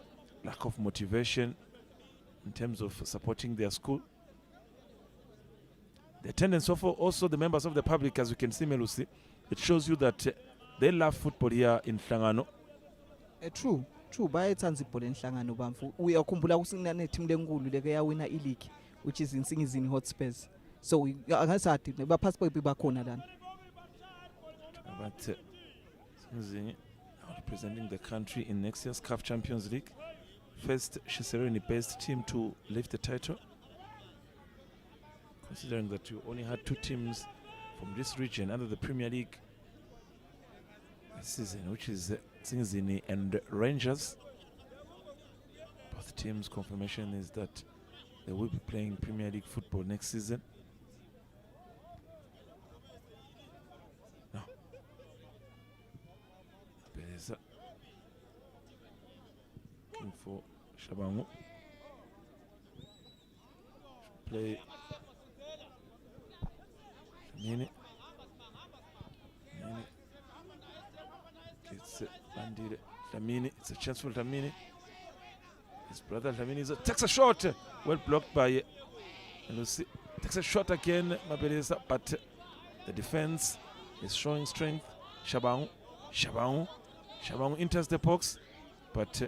S1: lack of motivation in terms of supporting their school. The attendance of also the members of the public, as you can see, Melusi, it shows you that they love football here in Nhlangano.
S2: True. Bayayithanda ibhola eNhlangano bamfu. Uyakhumbula kusinane team lenkulu leke yawina i-league, which is in Singizini Hotspurs. So angasathi baphathi bakhona lana.
S1: But Singizini now representing the country in next year's CAF Champions League. First Shisireni-based team to lift the title. Considering that you only had two teams from this region under the Premier League this season, which is Singizini and Rangers. Both teams' confirmation is that they will be playing Premier League football next season. Now, Beleza looking for Shabangu. Play Bandile Dlamini, it's a chance for Dlamini. His brother Dlamini takes a shot, well blocked by Lucy. Takes a shot again, Mabeleza, but the defense is showing strength. Shabangu enters the box, but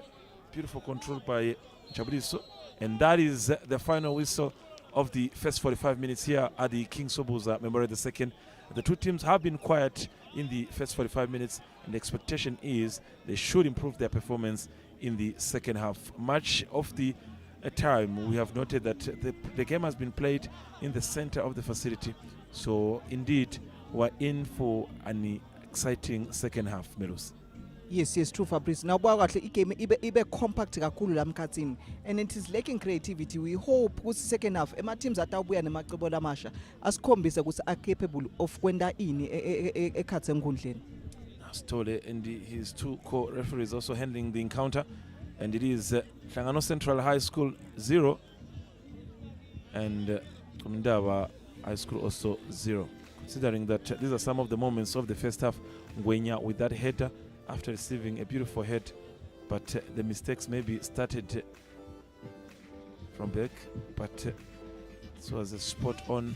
S1: beautiful control by Jabriso. And that is the final whistle of the first 45 minutes here at the King Sobuza Memorial II. The two teams have been quiet in the first 45 minutes, and the expectation is they should improve their performance in the second half. Much of the time we have noted that the game has been played in the center of the facility, so indeed we're in for an exciting second half, Melus.
S2: Yes, true, Fabrice. Now, game ibe compact kakhulu la mkhathini, and it is lacking creativity. We hope ukuthi second half ema teams atabuya nemacebo lamasha asikhombise ukuthi are capable of kwenda ini ekhathe enkundleni.
S1: Stole and his two co-referees also handling the encounter, and it is Nhlangano Central High School 0 and Qomintaba High School also 0. Considering that these are some of the moments of the first half, Ngwenya with that header after receiving a beautiful head, but the mistakes maybe started from back, but this was a spot-on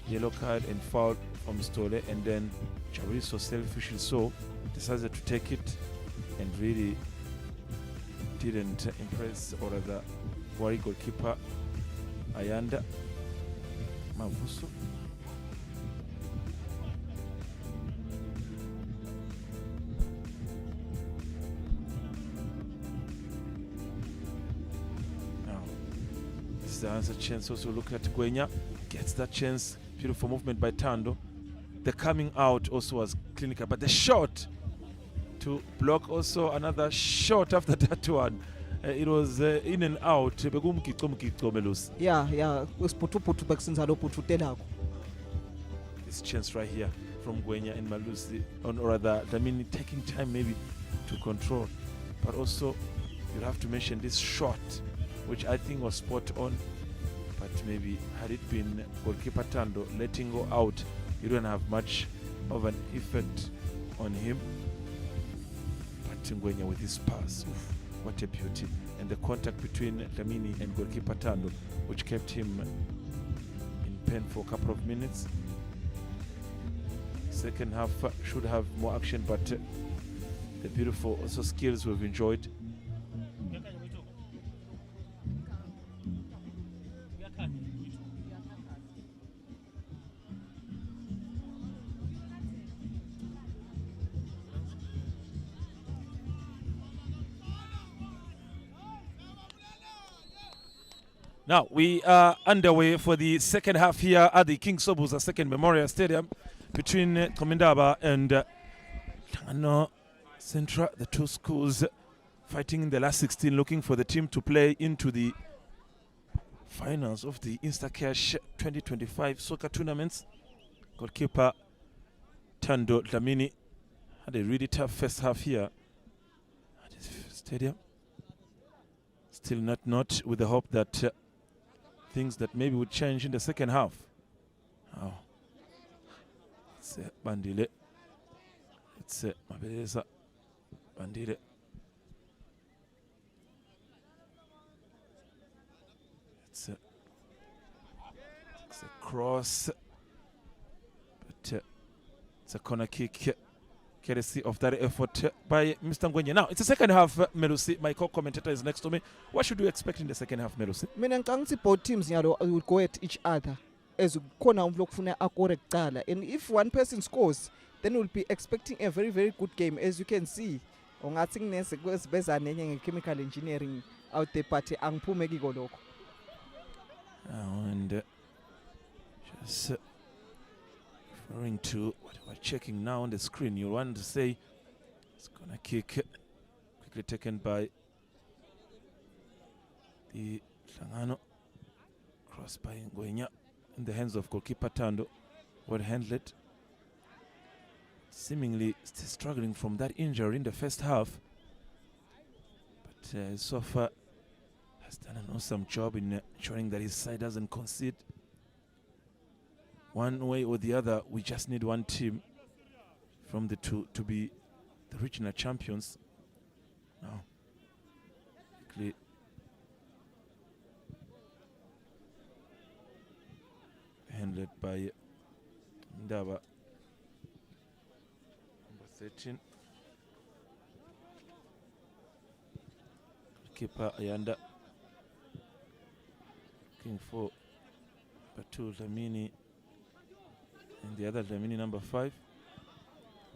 S1: yellow card and foul from Stole, and then Chabriso selfishly so decided to take it and really didn't impress, or rather Wari goalkeeper Ayanda Mavuso. There's a chance also. Look at Gwenya, gets that chance. Beautiful movement by Tando. The coming out also was clinical, but the shot to block also another shot after that one. It was in and out.
S2: Yeah.
S1: This chance right here from Gwenya and Malusi, or rather, I mean, taking time maybe to control, but also you have to mention this shot, which I think was spot on, but maybe had it been goalkeeper Tando letting go out, you don't have much of an effect on him. But Ngwenya with his pass, oof, what a beauty. And the contact between Dlamini and goalkeeper Tando, which kept him in pen for a couple of minutes. Second half should have more action, but the beautiful also skills we've enjoyed. Now we are underway for the second half here at the King Sobuza Second Memorial Stadium between Qomintaba and Nhlangano Central. The two schools fighting in the last 16, looking for the team to play into the finals of the Instacash 2025 soccer tournaments. Goalkeeper Tando Dlamini had a really tough first half here at this stadium. Still not with the hope that things that maybe would change in the second half. Oh, it's Bandile. It's Mabeleza. Bandile. It's a cross, but it's a corner kick. Courtesy of that effort by Mr. Ngwenya. Now, it's the second half, Melusi. My co-commentator is next to me. What should we expect in the second half, Melusi?
S2: Both teams will go at each other as corner and if one person scores, then we'll be expecting a very, very good game. As you can see, chemical engineering out there party and
S1: just referring to what we're checking now on the screen, you want to say it's gonna kick, quickly taken by the Nhlangano, cross by Ngwenya in the hands of goalkeeper Tando, well handled, seemingly still struggling from that injury in the first half, but so far has done an awesome job in ensuring that his side doesn't concede. One way or the other, we just need one team from the two to be the regional champions. Now, quickly handled by Ndaba, number 13. Keeper Ayanda looking for Batu Lamini, and the other Lamini, number 5.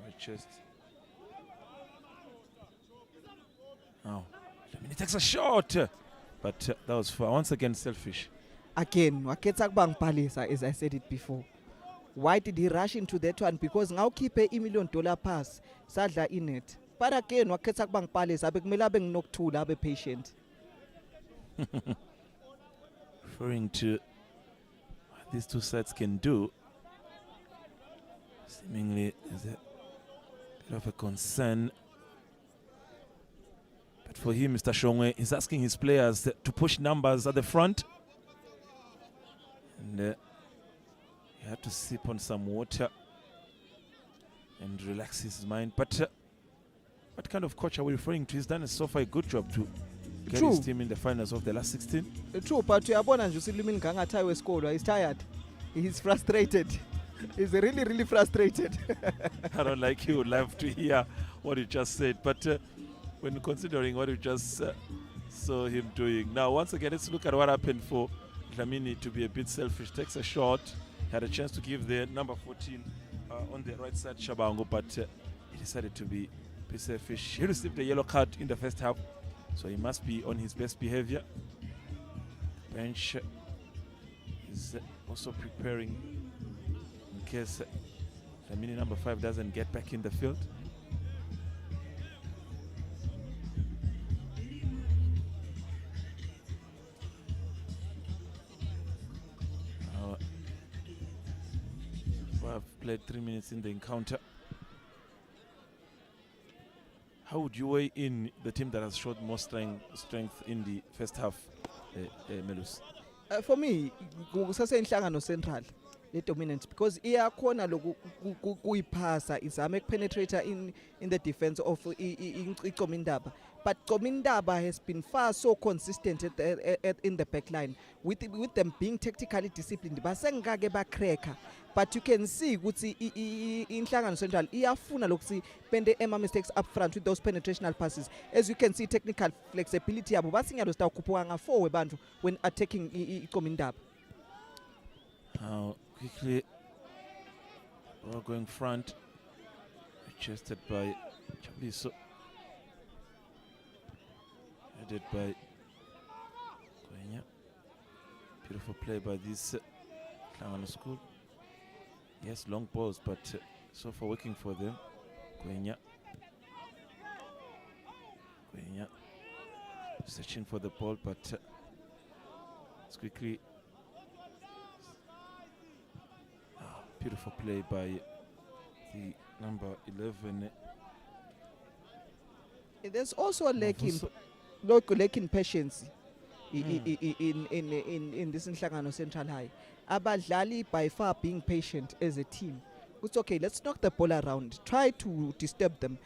S1: Right chest. Now, Lamini takes a shot, but that was for once again selfish.
S2: Again, wakhetha kubangibhalisa, as I said it before. Why did he rush into that one? Because now keep a $1 million pass, sadla in it. But again, wakhetha kubangibhalisa, bekumele abe nginokuthula, abe patient.
S1: Referring to what these two sides can do, seemingly there's a bit of a concern. But for him, Mr. Shongwe is asking his players to push numbers at the front. And he had to sip on some water and relax his mind. But what kind of coach are we referring to? He's done so far a good job to get his team in the finals of the last 16.
S2: True, but uyabona nje usilimi ngangathi wesikolo, he's tired. He's frustrated. He's really, really frustrated.
S1: I don't like you would love to hear what you just said, but when considering what you just saw him doing. Now, once again, let's look at what happened for Lamini to be a bit selfish. Takes a shot, had a chance to give the number 14 on the right side, Shabango, but he decided to be a bit selfish. He received a yellow card in the first half, so he must be on his best behavior. Bench is also preparing in case Lamini number 5 doesn't get back in the field. I've played 3 minutes in the encounter. How would you weigh in the team that has showed more strength in the first half, Melus?
S2: For me, kusase Nhlangano Central le dominant, because iyakhona lokhu kuyiphasa izame penetrate in the defense of Qomintaba. But Qomintaba has been far so consistent in the back line with them being tactically disciplined. Basengake bacracker, but you can see ukuthi Nhlangano Central iyafuna lokuthi pende ema mistakes up front with those penetrational passes. As you can see, technical flexibility yabo basinyalo sta kuphwa nga4 webantu when attacking Qomintaba.
S1: Now quickly we're going front, chested by Chabliso, headed by Koenya. Beautiful play by this Nhlangano school. Yes, long balls, but so far working for them. Koenya searching for the ball, but it's quickly. Beautiful play by the number 11.
S2: There's also a lacking patience in this Nhlangano Central High. Abadlali by far being patient as a team. It's okay, let's knock the ball around. Try to disturb them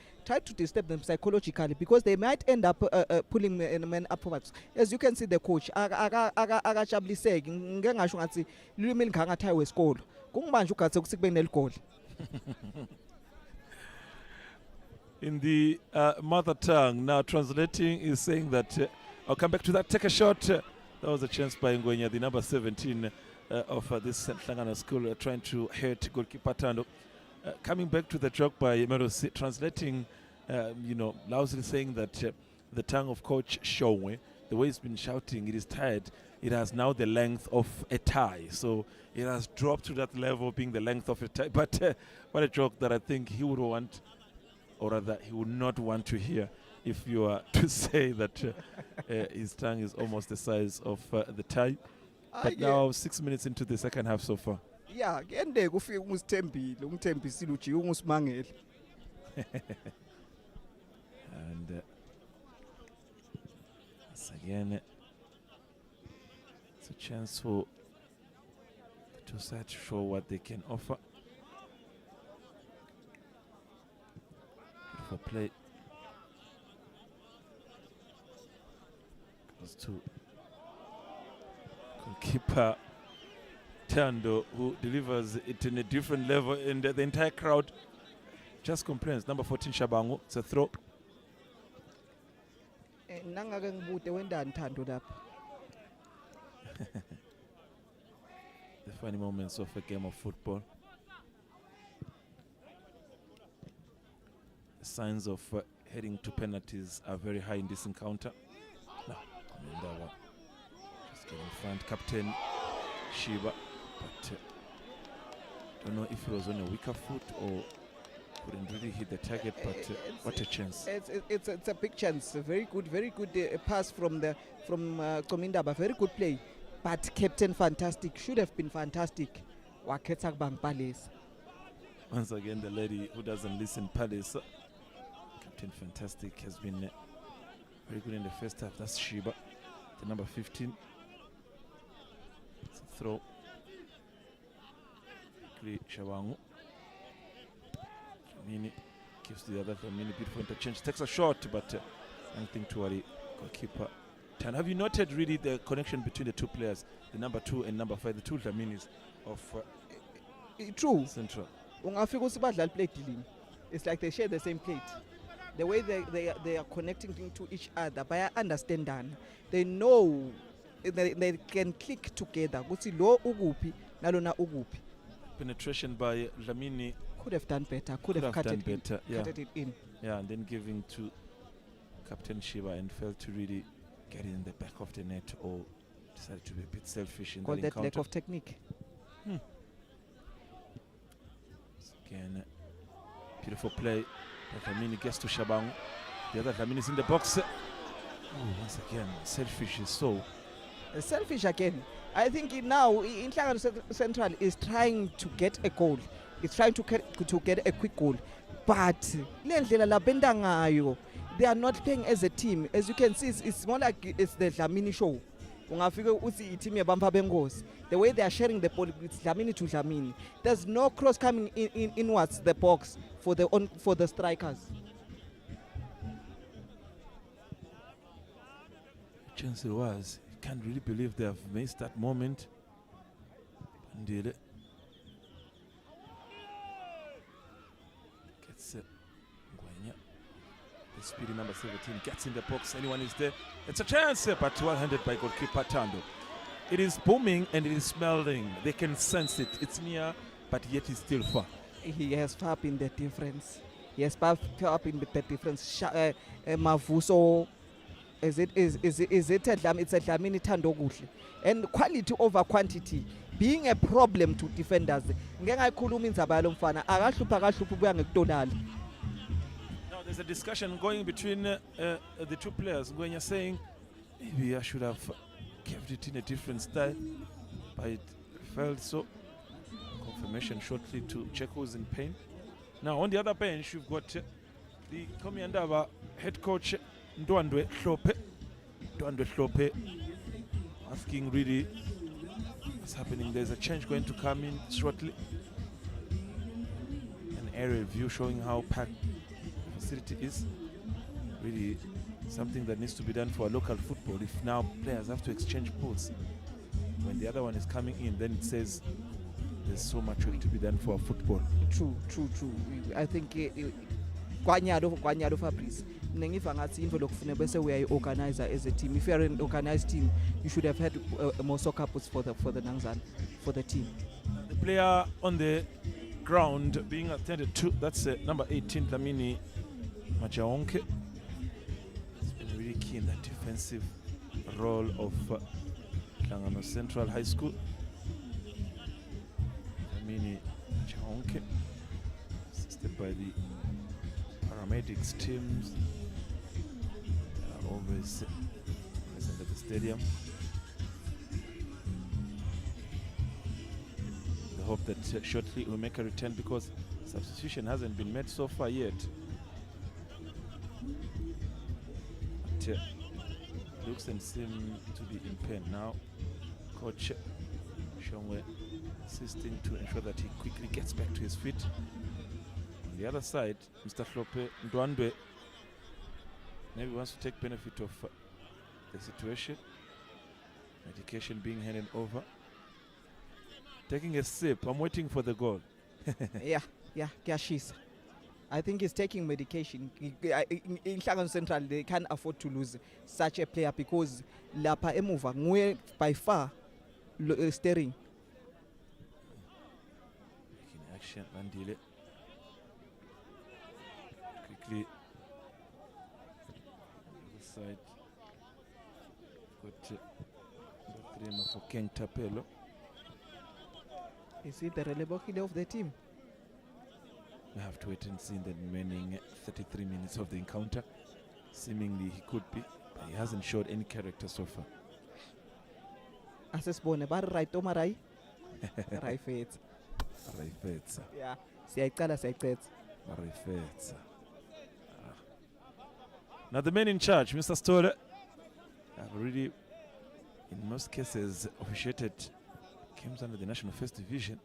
S2: psychologically, because they might end up pulling men upwards. As you can see, the coach akajabuliseki ngeke ngasho ngathi lulimi lingangathi wesikolo kungimanje ugathe ukuthi kube neligoli.
S1: In the mother tongue, now translating is saying that I'll come back to that. Take a shot. That was a chance by Ngwenya, the number 17 of this Nhlangano school, trying to hit goalkeeper Tando. Coming back to the joke by Merosi, translating, loudly saying that the tongue of Coach Shongwe, the way he's been shouting, it is tired. It has now the length of a tie. So it has dropped to that level, being the length of a tie. But what a joke that I think he would want, or rather he would not want to hear, if you are to say that his tongue is almost the size of the tie. But now 6 minutes into the second half so far.
S2: Yeah, kende kufika umusithembile, umthembisile ujiwe ungusimangele.
S1: And once again, it's a chance for the two sides to show what they can offer. Beautiful play goes to goalkeeper Tando, who delivers it in a different level, and the entire crowd just complains. Number 14 Shabangu, it's a throw.
S2: Nangake ngibude wendani Thando lapha.
S1: The funny moments of a game of football. The signs of heading to penalties are very high in this encounter. Now, Qomintaba just get in front, Captain Shiba, but don't know if it was on a weaker foot or couldn't really hit the target, but what a chance.
S2: It's a big chance. A very good pass from Qomintaba. Very good play. But Captain Fantastic should have been fantastic. Wakhetha kubanga Palesa.
S1: Once again, the lady who doesn't listen, Palesa. Captain Fantastic has been very good in the first half. That's Shiba, the number 15. It's a throw. Shabangu. Dlamini gives to the other. Dlamini, beautiful interchange. Takes a shot, but nothing to worry. Goalkeeper. Have you noted really the connection between the two players, the number 2 and number 5, the two Dlaminis of
S2: True.
S1: Central?
S2: Ungafika ukuthi badlala plate team. It's like they share the same plate. The way they are connecting to each other, by understanding, they know they can click together. Ukuthi lo ukuphi nalona ukuphi.
S1: Penetration by Dlamini
S2: could have done better. Could have cut it in.
S1: Yeah, and then giving to Captain Shiba and failed to really get it in the back of the net, or decided to be a bit selfish in
S2: Call
S1: that encounter.
S2: lack of technique.
S1: Again, beautiful play. Dlamini gets to Shabangu. The other Dlamini is in the box. Once again, selfish is so.
S2: Selfish again. I think now Nhlangano Central is trying to get a goal. It's trying to get a quick goal. But they are not playing as a team. As you can see, it's more like it's the Dlamini show. The way they are sharing the ball, it's Dlamini to Dlamini. There's no cross coming inwards the box for the strikers.
S1: Chance it was. Can't really believe they have missed that moment. Pandile gets Ngwenya. The speedy number 17 gets in the box. Anyone is there? It's a chance, but well-handed by goalkeeper Tando. It is booming and it is smelling. They can sense it. It's near, but yet it's still far.
S2: He has far been the difference. He has far been the difference. Mavuso. Is it a Dlamini Thando kuhle, and quality over quantity being a problem to defenders. Now
S1: there's a discussion going between the two players. Ngwenya saying maybe I should have kept it in a different style, but it felt so. Confirmation shortly to check who's in pain. Now on the other bench you've got the Qomintaba head coach Ndwandwe Hlope asking really what's happening. There's a change going to come in shortly. An aerial view showing how packed the facility is. Really something that needs to be done for local football. If now players have to exchange balls when the other one is coming in, then it says there's so much work to be done for football.
S2: True. I think Kwanyado Fabrice. We are organizer as a team. If you are an organized team, you should have had more soccer boots for the Nhlangano, for the team.
S1: The player on the ground being attended to, that's number 18, Dlamini Majaonke. He's been really key in that defensive role of Nhlangano Central High School. Dlamini Majaonke, assisted by the paramedics teams. Always present at the stadium. We hope that shortly we'll make a return because substitution hasn't been made so far yet. But looks and seem to be in pain now. Coach Shongwe assisting to ensure that he quickly gets back to his feet. On the other side, Mr. Hlope Ndwandwe maybe wants to take benefit of the situation. Medication being handed over. Taking a sip. I'm waiting for the goal.
S2: Yeah, kuyashisa. I think he's taking medication. In Nhlangano Central, they can't afford to lose such a player because lapha emuva nguye by far steering.
S1: Making action, Mandile. Quickly. On the side. Got the for Qomintaba.
S2: Is he the relevant of the team?
S1: We have to wait and see in the remaining 33 minutes of the encounter. Seemingly he could be, but he hasn't showed any character so far.
S2: Asesibone bari right omarai. Rayfetsa.
S1: Rayfetsa.
S2: Yeah. Siyayicala siyayicetha.
S1: Rayfetsa. Now the man in charge, Mr. Stoller, have already, in most cases, officiated games under the National First Division.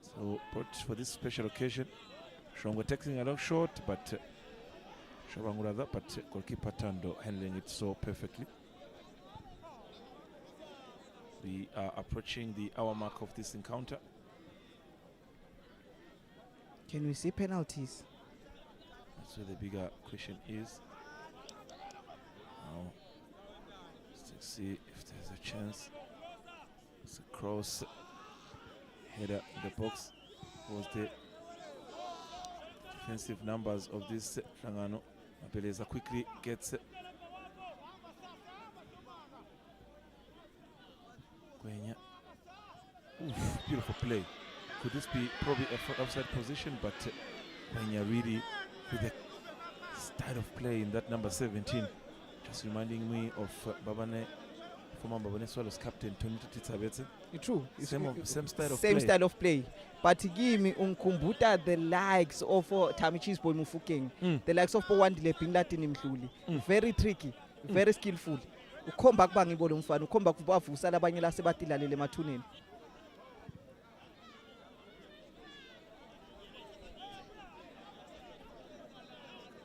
S1: So, but for this special occasion, Shongwe taking a long shot, but goalkeeper Tando handling it so perfectly. We are approaching the hour mark of this encounter.
S2: Can we see penalties?
S1: That's where the bigger question is. Now, let's see if there's a chance. It's a cross header in the box. Was the defensive numbers of this Nhlangano. Mabeleza quickly gets Gwenya. Oof, beautiful play. Could this be probably a offside position? But Gwenya really with the style of play in that number 17, just reminding me of Babane, former Babane Swallows captain Tony Titsabetse.
S2: True.
S1: Same style of
S2: same
S1: play.
S2: style of play. But give me unkumbuta the likes of Tamichis Boy Mufukeng, the likes of Powandile Pinlatin Mhluli. Very tricky, very skillful. Come back bang ibolo mfana, come back kubavu sala abanye la sebatila lele mathuneni.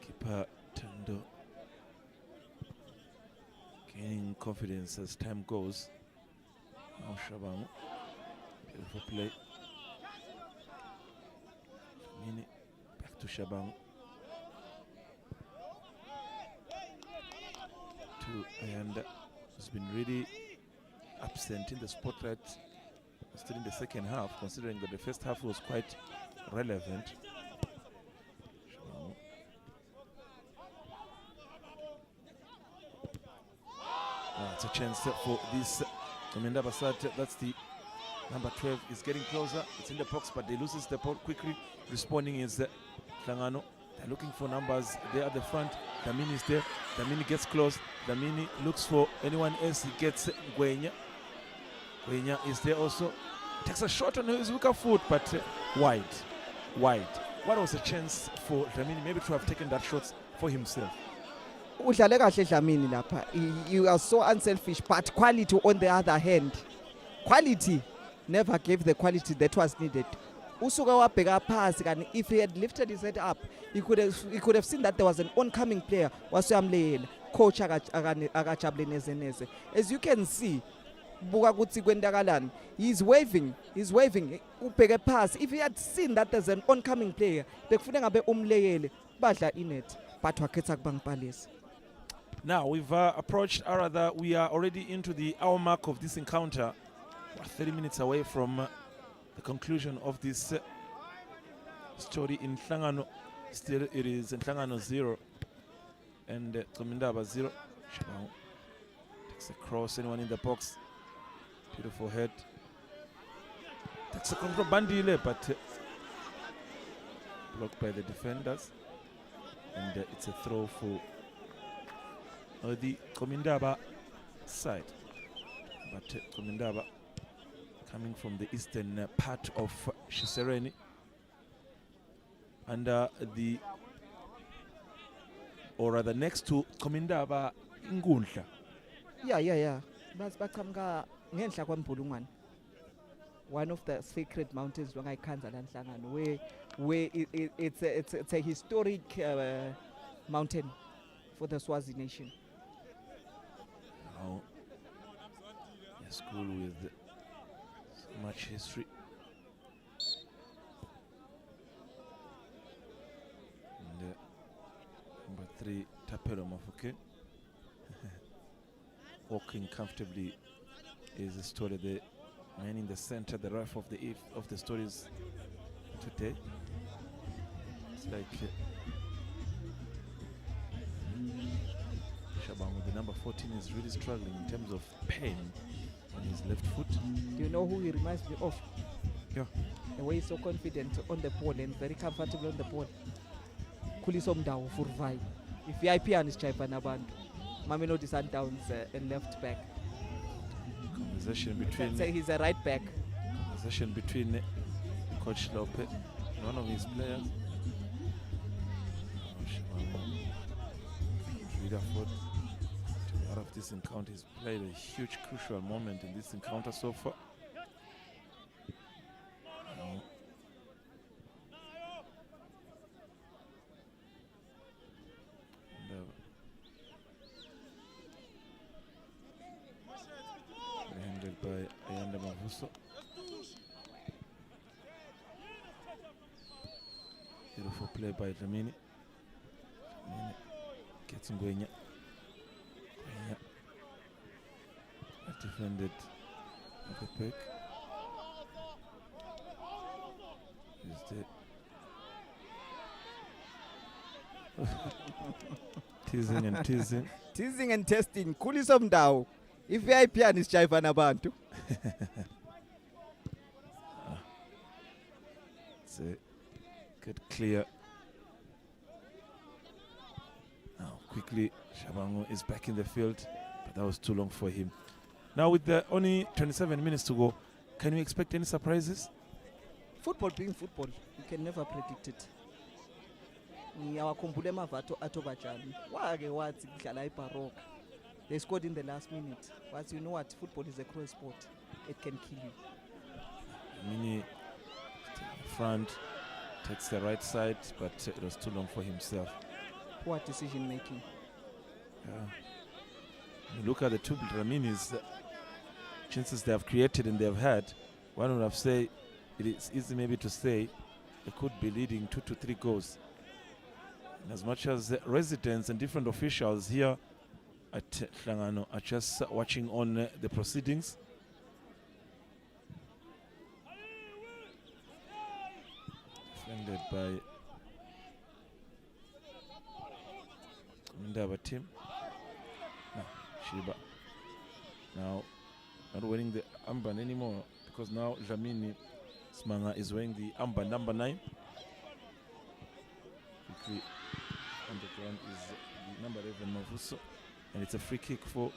S1: Keeper Tando gaining confidence as time goes. Now Shabangu, beautiful play. Mini back to Shabangu. And has been really absent in the spotlight still in the second half, considering that the first half was quite relevant. It's a chance for this Qomintaba side. That's the number 12 is getting closer. It's in the box, but they loses the ball quickly. Responding is Nhlangano. They're looking for numbers there at the front. Damini is there. Damini gets close. Damini looks for anyone else. He gets Gwenya. Gwenya is there also. Takes a shot on his weaker foot, but wide. What was a chance for Damini maybe to have taken that shot for himself?
S2: Udlale kahle Dlamini lapha. You are so unselfish, but quality on the other hand. Quality never gave the quality that was needed. Usuka wabheka phansi kani if he had lifted his head up, he could have seen that there was an oncoming player wasuyamlelela. Coach akajabule neze. As you can see, buka kuthi kwendakalani. He's waving. Ubheke phansi. If he had seen that there's an oncoming player, bekufune ngabe umleyele badla inet. But wakhetha kubangiphalisa.
S1: Now we've approached, or rather we are already into the hour mark of this encounter. We're 30 minutes away from the conclusion of this story in Nhlangano. Still it is Nhlangano 0 and Qomintaba 0. Shabangu takes a cross, anyone in the box. Beautiful head. Takes a control Bandile, but blocked by the defenders. And it's a throw for the Qomintaba side. But Qomintaba coming from the eastern part of Shisereni under the, or rather next to Qomintaba Ngundla.
S2: Yeah. Bachamka ngenhla kwaMbulungwane. one of the sacred mountains long Khanza Nhlangano, where it's a historic mountain for the Swazi nation.
S1: Now, a school with so much history. And number 3, Tapelo Mafuke. Walking comfortably is the story. The man in the center, the ref of the stories today. It's like Shabangu, the number 14, is really struggling in terms of pain on his left foot.
S2: Do you know who he reminds me of?
S1: Yeah.
S2: The way he's so confident on the ball and very comfortable on the ball. Qomintaba Furvai. If VIP and is Chaipa Nabantu. Mamelodi Sundowns left back.
S1: Conversation between.
S2: Say he's a right back.
S1: Conversation between Coach Lope and one of his players. Rutherford, to be out of this encounter, he's played a huge, crucial moment in this encounter so far. Handled by Ayanda Mavuso. Beautiful play by Dlamini. Gets Ngwenya. Defended at the pick. Is there teasing and teasing.
S2: Teasing and testing. Qomintaba. If VIP and is Chaipa Nabantu.
S1: It's a good clear. Now quickly Shabangu is back in the field, but that was too long for him. Now with the only 27 minutes to go, can we expect any surprises?
S2: Football being football, you can never predict it. They scored in the last minute. But you know what? Football is a cruel sport. It can kill you.
S1: Mini front takes the right side, but it was too long for himself.
S2: Poor decision making.
S1: You look at the two Raminis, chances they have created and they have had. One would have said it is easy maybe to say they could be leading 2 to 3 goals. And as much as residents and different officials here at Nhlangano are just watching on the proceedings. Defended by Qomintaba team. Now Shiba. Now not wearing the armband anymore because now Dlamini Smanga is wearing the armband number 9. Quickly on the ground is the number 11 Mavuso. And it's a free kick for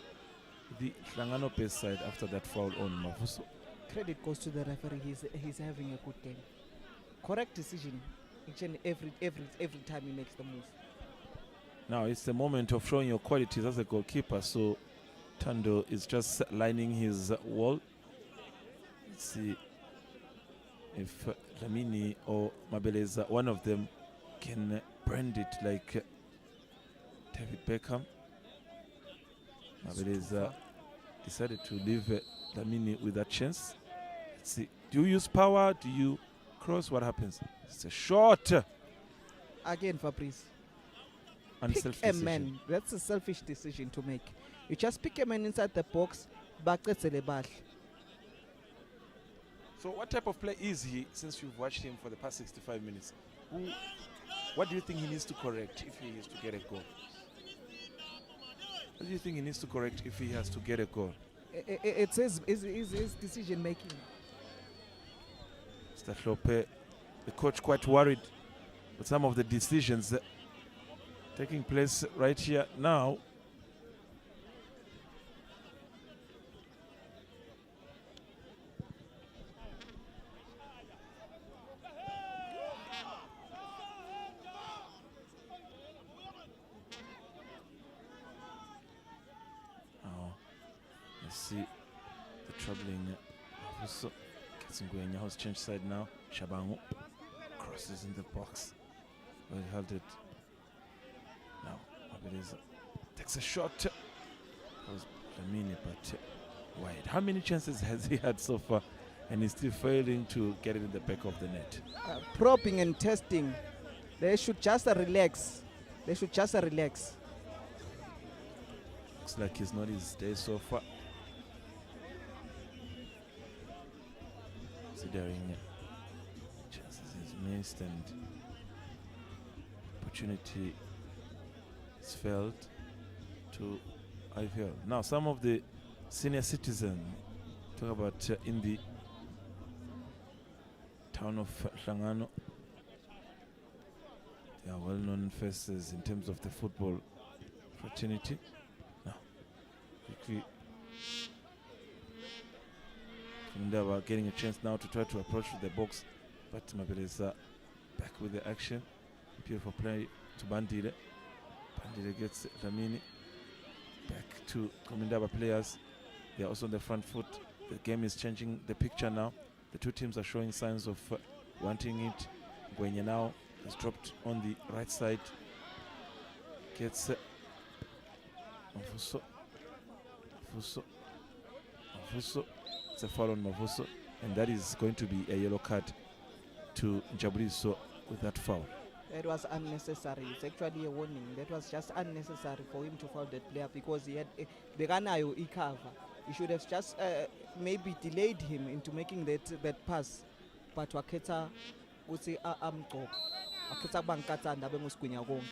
S1: the Nhlangano base side after that foul on Mavuso.
S2: Credit goes to the referee. He's having a good game. Correct decision each and every time he makes the move.
S1: Now it's the moment of showing your qualities as a goalkeeper. So Tando is just lining his wall. Let's see if Dlamini or Mabeleza, one of them, can brand it like David Beckham. Mabeleza decided to leave Dlamini with that chance. Let's see. Do you use power? Do you cross? What happens? It's a shot.
S2: Again, Fabrice.
S1: Unselfish
S2: pick a
S1: decision.
S2: man. That's a selfish decision to make. You just pick a man inside the box.
S1: So what type of play is he, since you've watched him for the past 65 minutes? What do you think he needs to correct if he is to get a goal? What do you think he needs to correct if he has to get a goal?
S2: It's his decision making.
S1: Mr. Lope, the coach, quite worried with some of the decisions taking place right here now. Let's see the troubling. Also It's Ngwenya who's changed side now. Shabangu crosses in the box. Well held it. Now Mabeleza takes a shot. That was Lamini, but wide. How many chances has he had so far? And he's still failing to get it in the back of the net.
S2: Probing and testing. They should just relax. They should just relax.
S1: Looks like he's not his day so far. Considering chances he's missed and opportunity is failed to IVL. Now some of the senior citizens talk about in the town of Nhlangano. They are well-known faces in terms of the football fraternity. Now, quickly, Qomintaba getting a chance now to try to approach the box, but Mabeleza back with the action. Beautiful play to Bandile. Bandile gets Lamini. Back to Qomintaba players. They are also on the front foot. The game is changing the picture now. The two teams are showing signs of wanting it. Ngwenya now has dropped on the right side. Gets Mavuso. It's a foul on Mavuso, and that is going to be a yellow card to Njabuliso with that foul.
S2: It was unnecessary. It's actually a warning. That was just unnecessary for him to foul that player because he had Beganayo cover. He should have just maybe delayed him into making that pass. But Waketa would say Amko. Waketa Bankata and Abemus Quinyagon.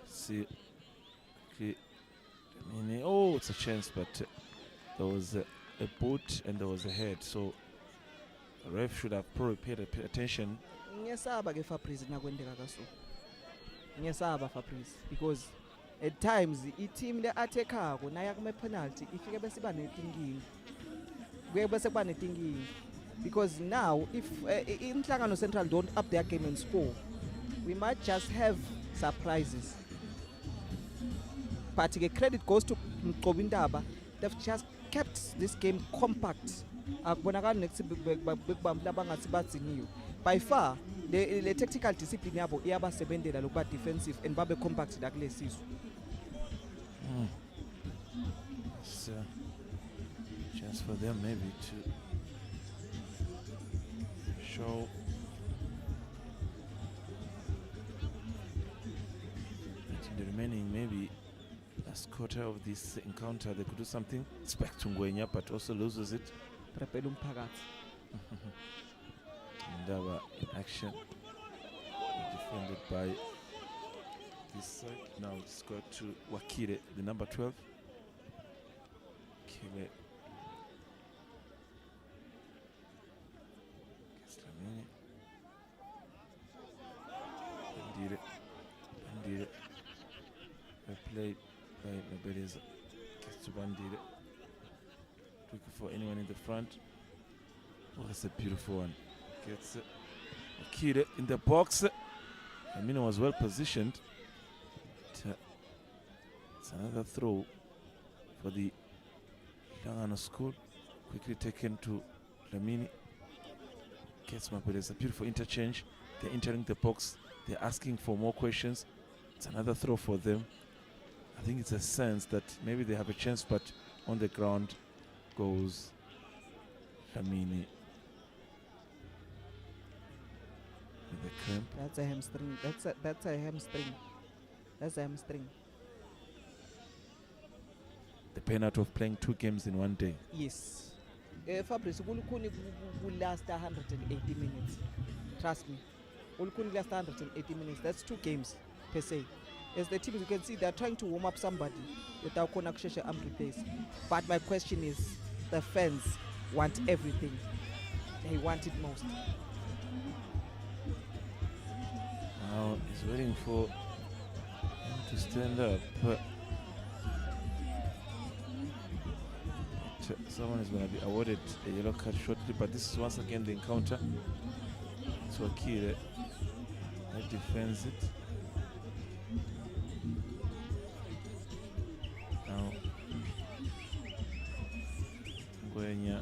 S1: See, okay. Oh, it's a chance, but there was a boot and there was a head. So the ref should have probably paid attention.
S2: Nyesaba ke Fabrice nakwendeka kaso. Nyesaba Fabrice because at times the team le attackako naya kume penalty ifike bese ba netinkingi. Kuye bese ba netinkingi because now if Nhlangano Central don't up their game and score, we might just have surprises. But the credit goes to Qomintaba. They've just kept this game compact. By far, the tactical discipline yabo iyabasebenzela lokuba defensive and babe compact dakule sizwe.
S1: It's a chance for them maybe to show that in the remaining maybe last quarter of this encounter they could do something. It's back to Ngwenya, but also loses it. Qomintaba in action, defended by this side. Now it's got to Wakire, the number 12. Kile Lamini. Bandire. Played by Mabeleza. Gets to Bandire. Looking for anyone in the front. Oh, that's a beautiful one. Gets Akire in the box. Amino was well positioned. It's another throw for the Nhlangano school. Quickly taken to Lamini. Gets Mabeleza. Beautiful interchange. They're entering the box. They're asking for more questions. It's another throw for them. I think it's a sense that maybe they have a chance, but on the ground goes Lamini with the cramp.
S2: That's a hamstring. That's a hamstring. That's a hamstring.
S1: The penalty of playing 2 games in one day.
S2: Yes. Fabrice, will last 180 minutes. Trust me. Will last 180 minutes. That's 2 games per se. As the teams, you can see, they're trying to warm up somebody without Konaksheshe arm replace. But my question is, the fans want everything. They want it most.
S1: Now he's waiting for him to stand up. But someone is going to be awarded a yellow card shortly. But this is once again the encounter. So Akire defends it. Now Gwenya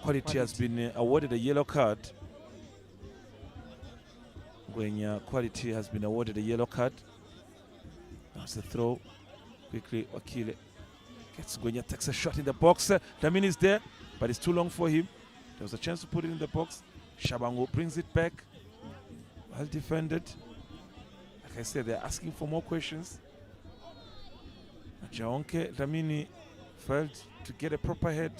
S1: Quality has been awarded a yellow card. Gwenya Quality has been awarded a yellow card. That's a throw. Quickly, Wakile gets Gwenya, takes a shot in the box. Dlamini is there, but it's too long for him. There was a chance to put it in the box. Shabangu brings it back. Well defended. Like I said, they're asking for more questions. Jaonke Dlamini failed to get a proper head.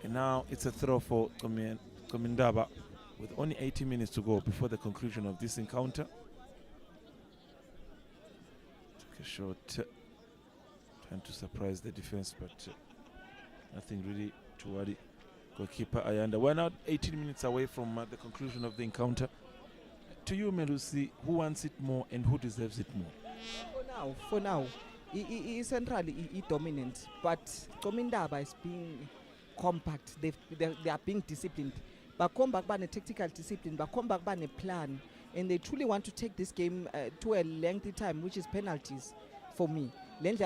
S1: And now it's a throw for Qomintaba with only 80 minutes to go before the conclusion of this encounter. Took a shot, trying to surprise the defense, but nothing really to worry. Goalkeeper Ayanda. We're now 18 minutes away from the conclusion of the encounter. To you, Melusi, who wants it more and who deserves it more?
S2: For now, centrally dominant, but Qomintaba is being compact. They are being disciplined. But come back by a tactical discipline, but come back by a plan, and they truly want to take this game to a lengthy time, which is penalties for me. They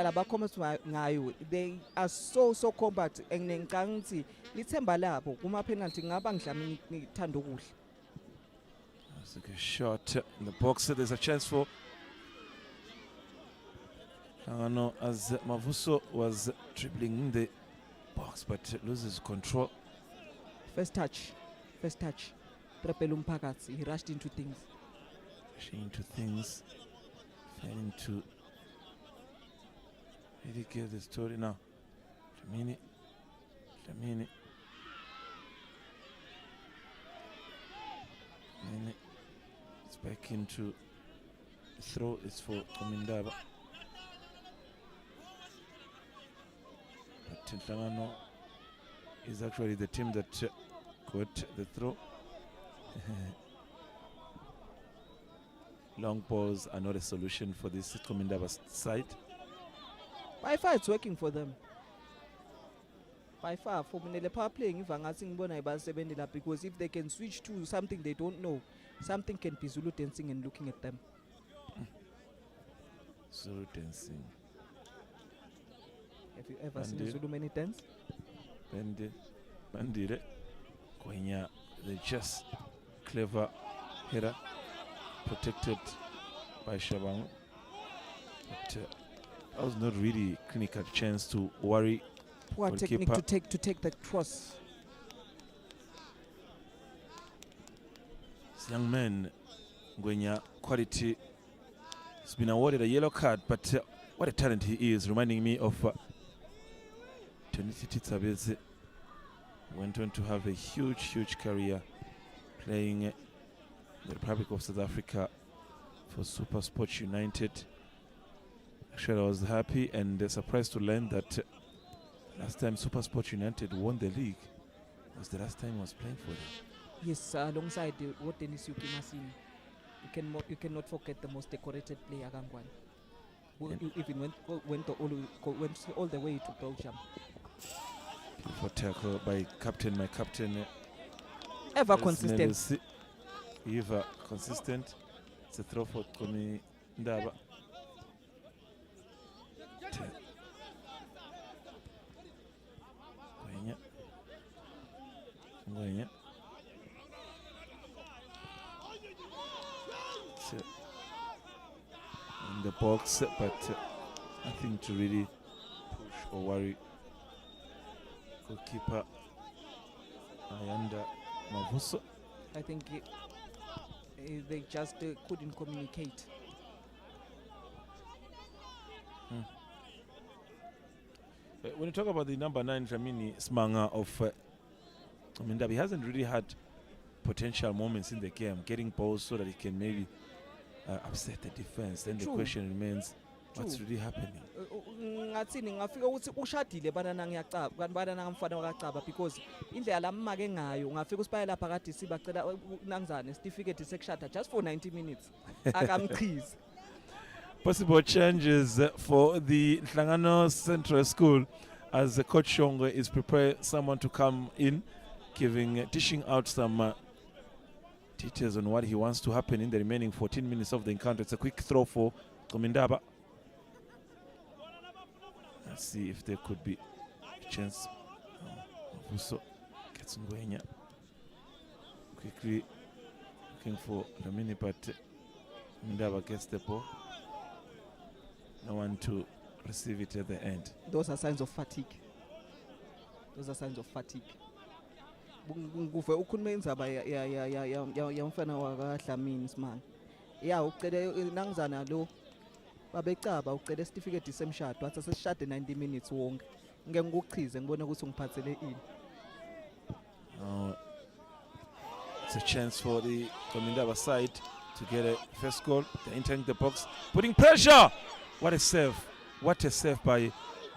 S2: are so compact and nkanzi lithemba labo kuma penalty ngaba ngidlamini ngithanda ukuhle.
S1: That's a good shot in the box. There's a chance for Nhlangano as Mavuso was dribbling in the box but loses control.
S2: First touch. Trepelum Pagats, he rushed into things.
S1: Failing to really get the story now. Dlamini. It's back into throw. It's for Qomintaba. But Nhlangano is actually the team that got the throw. Long balls are not a solution for this Qomintaba side.
S2: By far, it's working for them. By far, for Minele power playing, because if they can switch to something they don't know, something can be Zulu dancing and looking at them.
S1: Zulu dancing.
S2: Have you ever seen Zulu many dance?
S1: Bandire. Gwenya, they're just clever header, protected by Shabangu. But that was not really clinical chance to worry.
S2: Poor technique to take the cross.
S1: This young man, Gwenya Quality, has been awarded a yellow card, but what a talent he is, reminding me of Tonisi Tsabeze. Went on to have a huge career playing the Republic of South Africa for Super Sports United. Actually, I was happy and surprised to learn that last time Super Sports United won the league was the last time he was playing for them.
S2: Yes, alongside what Dennis Yukimasini. You cannot forget the most decorated player, Gangwan. Who even went all the way to Belgium.
S1: For tackle by my captain.
S2: Ever consistent.
S1: Ever consistent. It's a throw for Qomintaba. Gwenya. In the box, but nothing to really push or worry. Goalkeeper Ayanda Mavuso.
S2: I think they just couldn't communicate.
S1: When you talk about the number 9, Dlamini Smanga of Qomintaba, he hasn't really had potential moments in the game, getting balls so that he can maybe upset the defense. Then the question remains, what's really happening?
S2: Ngathini ngafika ukuthi ushadile banana ngiyacaba kanti banana ngamfana wakacaba because indlela lamake ngayo ngafika usibaya lapha kade sibacela nangizane certificate sekushada just for 90 minutes akamchizi.
S1: Possible changes for the Nhlangano Central School as Coach Shongwe is preparing someone to come in, dishing out some details on what he wants to happen in the remaining 14 minutes of the encounter. It's a quick throw for Qomintaba. Let's see if there could be chance. Vuso gets Ngwenya. Quickly looking for Lamini, but Ndaba gets the ball. No one to receive it at the end.
S2: Those are signs of fatigue. Nguve ukhuluma indzaba yamfana wakaDlamini man. Yeah, ucede nangzana lo babecaba ucede certificate semshado wathi sesishade 90 minutes wonke. Ngeke ngikuchize ngibone ukuthi ungiphathele ini.
S1: It's a chance for the Qomintaba side to get a first goal. They're entering the box, putting pressure. What a save. What a save by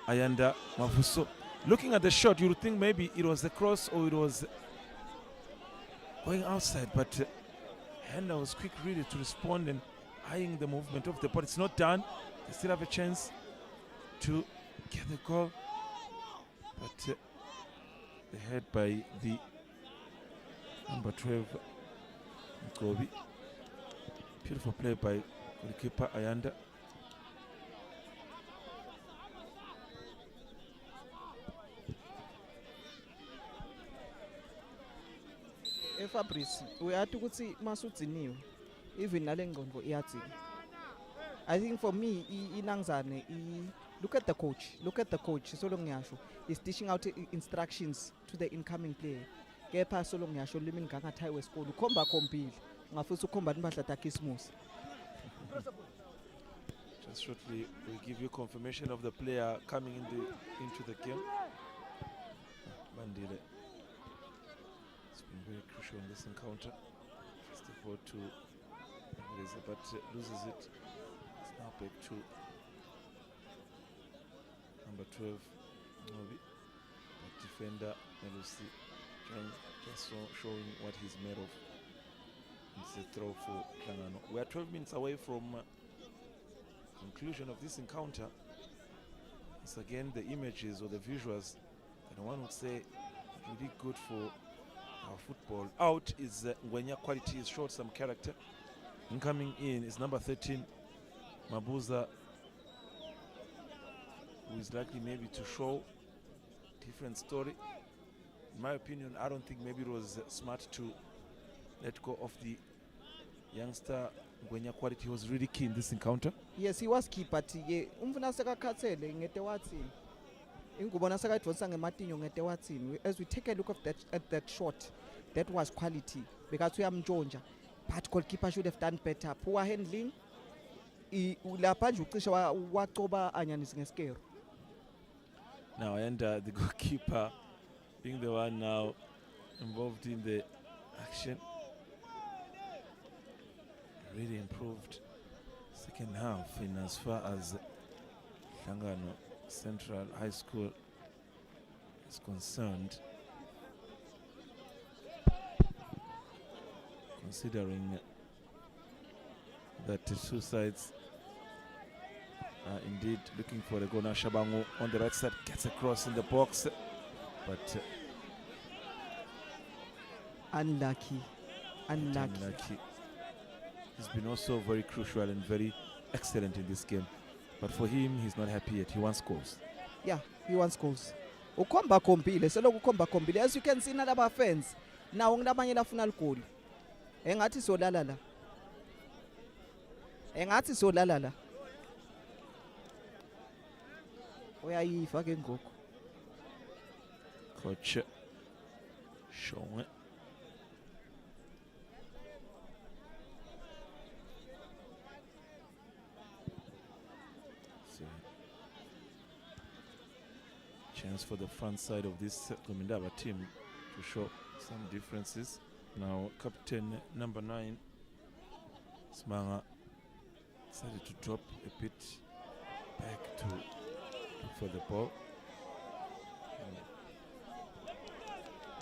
S1: Ayanda Mavuso. Looking at the shot, you would think maybe it was a cross or it was going outside, but Henda was quick really to respond and eyeing the movement of the ball. It's not done. They still have a chance to get the goal, but the head by the number 12 Gobi. Beautiful play by goalkeeper Ayanda.
S2: Fabrice, uyathi ukuthi masudziniwe even nale ngqondo iyathini. I think for me inangzane look at the coach so long ngiyasho is dishing out instructions to the incoming player. Kepha so long ngiyasho limi ngangathayi wesikole ukhomba khombile ngafuthi ukhomba impahla takhe ismusi.
S1: Just shortly we give you confirmation of the player coming into the game. Bandile. Very crucial in this encounter. First of all to Mabereza, but loses it. It's now back to number 12 Nobi. But defender Melusi just showing what he's made of. It's a throw for Nhlangano. We are 12 minutes away from conclusion of this encounter. It's again the images or the visuals that one would say really good for our football. Out is Ngwenya, quality is showed some character. Incoming in is number 13 Mabuza, who is likely maybe to show different story. In my opinion, I don't think maybe it was smart to let go of the youngster. Ngwenya quality was really key in this encounter.
S2: Yes, he was key, but umfuna sekakhathele ngete wathi ingubona sekayidonsa ngematinyo ngete wathi. As we take a look at that shot, that was quality because uyamntshontsha, but goalkeeper should have done better. Poor handling lapha nje ucishe waqoba anyanisi ngesikero.
S1: Now and the goalkeeper being the one now involved in the action really improved second half in as far as Nhlangano Central High School is concerned, considering that the two sides are indeed looking for the goal. Now Shabangu on the right side gets across in the box, but
S2: unlucky.
S1: He's been also very crucial and very excellent in this game, but for him, he's not happy yet. He wants goals.
S2: Yeah, he wants goals. Ukhomba khombile, selokhu ukhomba khombile. As you can see, nalaba fans nawo ngilabanye lafuna goal. Engathi solala la. Engathi solala la. Uyayifa ke ngoku.
S1: Coach Shongwe. Chance for the front side of this Qomintaba team to show some differences. Now captain number 9 Smanga decided to drop a bit back to look for the ball.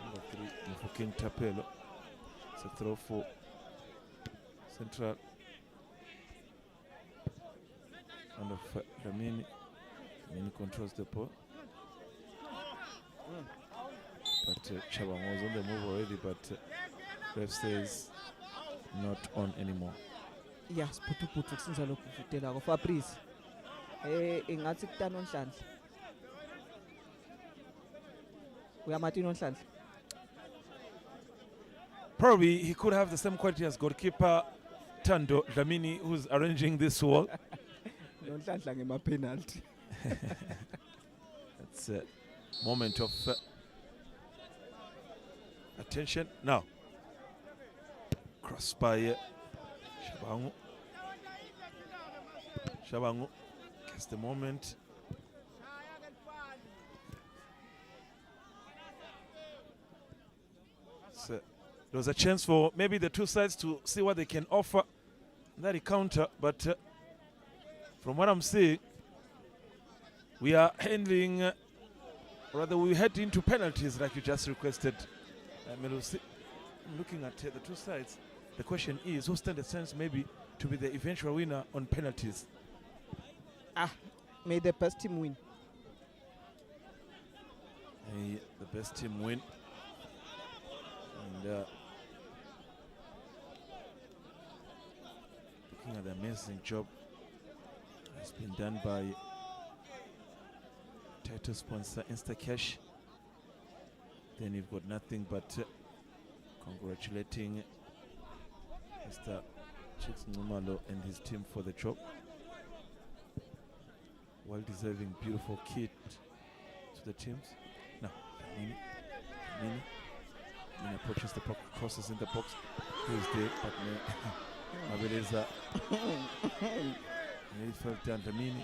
S1: Number 3 Qomintaba. It's a throw for Central. And of Lamini controls the ball. But Chabang was on the move already, but ref says not on anymore.
S2: Yes, putu since lokhu futela ko Fabrice. Ingathi kutana Nhlangano. Uyamathi Nhlangano.
S1: Probably he could have the same quality as goalkeeper Tando Dlamini, who's arranging this wall.
S2: Nhlangano ngema penalty.
S1: That's a moment of attention. Now, cross by Shabangu. Shabangu gets the moment. So there was a chance for maybe the two sides to see what they can offer in that encounter, but from what I'm seeing, we are handling, rather we head into penalties like you just requested. Melusi. Looking at the two sides, the question is who stands a chance maybe to be the eventual winner on penalties?
S2: May the best team win.
S1: May the best team win. And looking at the amazing job has been done by title sponsor Instacash. Then you've got nothing but congratulating Mr. Chicks Numalo and his team for the job. Well deserving, beautiful kit to the teams. Now, Mini approaches the box, crosses in the box. Who's there? But Mabeleza. He fell down. Dlamini.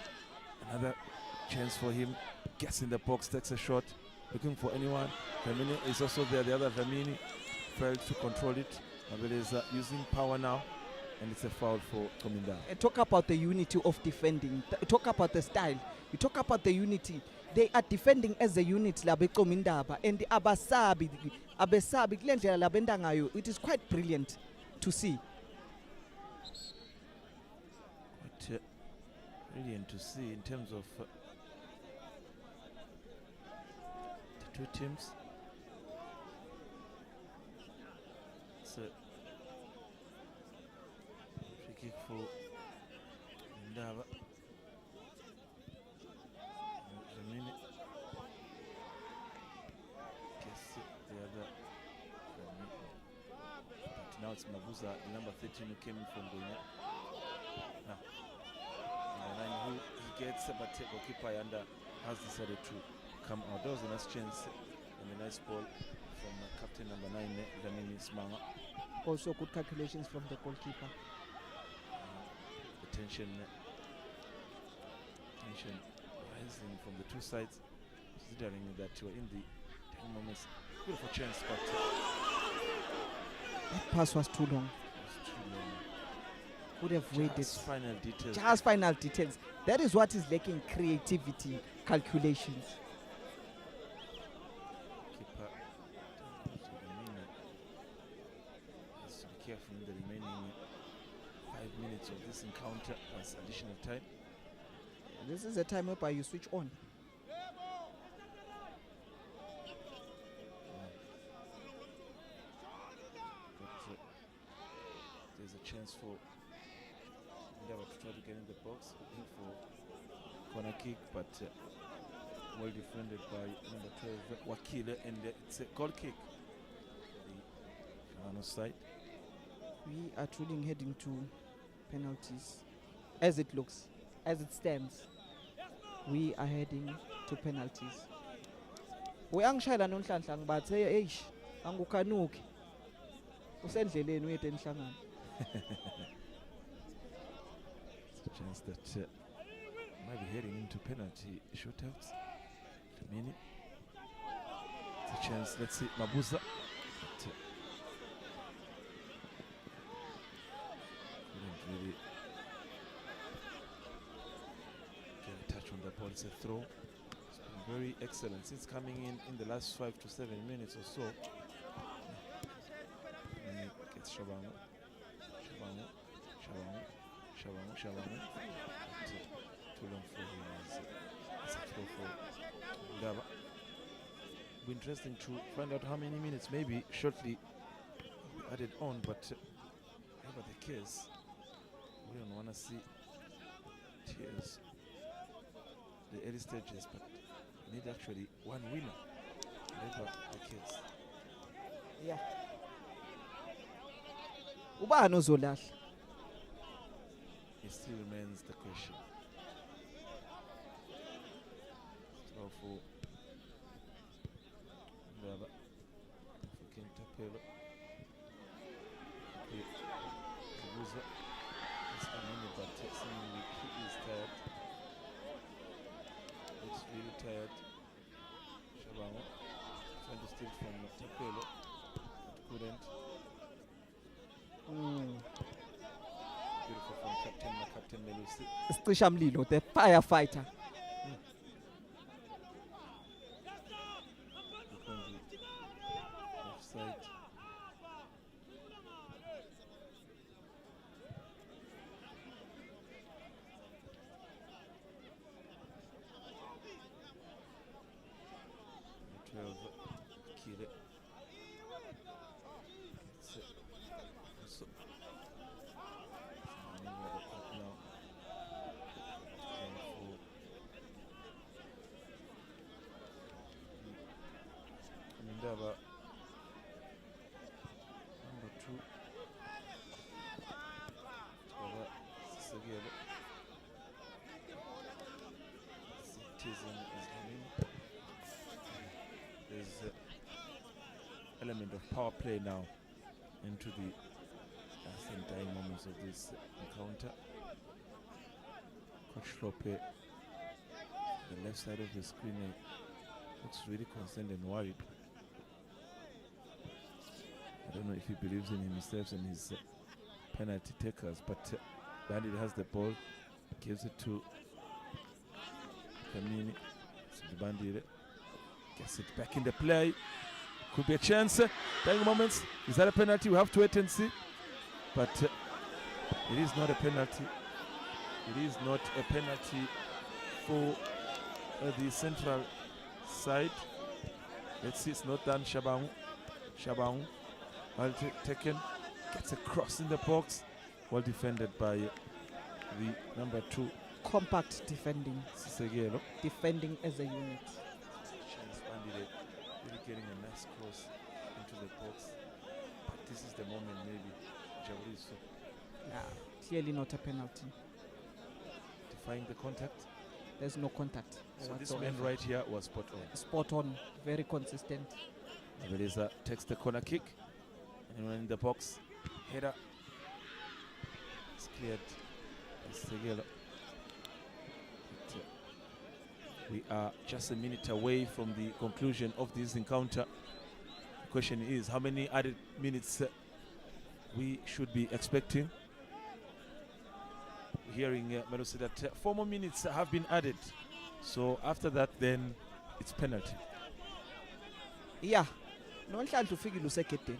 S1: Another chance for him. Gets in the box, takes a shot. Looking for anyone. Dlamini is also there. The other Dlamini failed to control it. Mabeleza using power now. And it's a foul for Qomintaba.
S2: Talk about the unity of defending. Talk about the style. You talk about the unity. They are defending as a unit labe Qomintaba and the abesabi kule ndlela labenda ngayo. It is quite brilliant to see.
S1: Quite brilliant to see in terms of the two teams. It's a free kick for Qomintaba. Now it's Mabuza, number 13, who came in from Goinia. Now, who he gets, but goalkeeper Yanda has decided to come out. That was a nice chance and a nice ball from captain number 9, Dlamini Smanga.
S2: Also good calculations from the goalkeeper.
S1: The tension rising from the two sides, considering that you were in the 10 moments. Beautiful chance, but
S2: that pass was too long. Would have waited.
S1: Just final details.
S2: Just final details. That is what is lacking: creativity, calculations.
S1: Keeper has to be careful in the remaining 5 minutes of this encounter as additional time.
S2: This is a time whereby you switch on.
S1: There's a chance for Qomintaba to try to get in the box, looking for corner kick, but well defended by number 12 Wakile, and it's a goal kick for the Nhlangano side.
S2: We are truly heading to penalties. As it looks, as it stands, we are heading to penalties. Uyangishayela Nhlangano but hey angukhanuki. Usendleleni uyethe Nhlangano.
S1: It's a chance that might be heading into penalty shootouts. Dlamini. It's a chance. Let's see Mabuza. But, couldn't really get a touch on the ball. It's a throw. It's been very excellent since coming in the last 5 to 7 minutes or so. Gets Shabangu. Too long for him. It's a throw for Qomintaba. It'll be interesting to find out how many minutes maybe shortly added on, but whatever the case, we don't want to see tears the early stages, but we need actually one winner. Never the case.
S2: Yeah. Ubani ozolahla?
S1: It still remains the question. So for Qomintaba, for Qomintaba, Zibuza is coming, but seemingly he is tired. Looks really tired. Shabangu trying to steal from Tapelo, but couldn't. Beautiful from Captain Melusi.
S2: Isicishamlilo, the firefighter.
S1: Look on the left side. Number 12, Kile. Gets it. So, now. Qomintaba, number 2. Baba Sisegelo. Citizen is coming. There's an element of power play now into the last and dying moments of this encounter. Coach Lope, the left side of the screen, looks really concerned and worried. I don't know if he believes in himself and his penalty takers, but Bandit has the ball, gives it to Kamini. Bandit gets it back in the play. Could be a chance. Dying moments. Is that a penalty? We have to wait and see. But it is not a penalty. It is not a penalty for the central side. Let's see, it's not done. Shabangu, well taken, gets a cross in the box, well defended by the number 2.
S2: Compact defending.
S1: Sisegelo.
S2: Defending as a unit.
S1: Chance Bandit really getting a nice cross into the box. But this is the moment maybe Jabriso
S2: Yeah, clearly not a penalty.
S1: defying the contact.
S2: There's no contact.
S1: So this
S2: whatsoever.
S1: man right here was spot on.
S2: Spot on, very consistent.
S1: Mabeleza takes the corner kick. Anyone in the box. Header. It's cleared by Segelo. We are just a minute away from the conclusion of this encounter. The question is how many added minutes we should be expecting. We're hearing Melusi that 4 more minutes have been added. So after that, then it's penalty.
S2: Yeah. Nhlangano ufikile useketeni.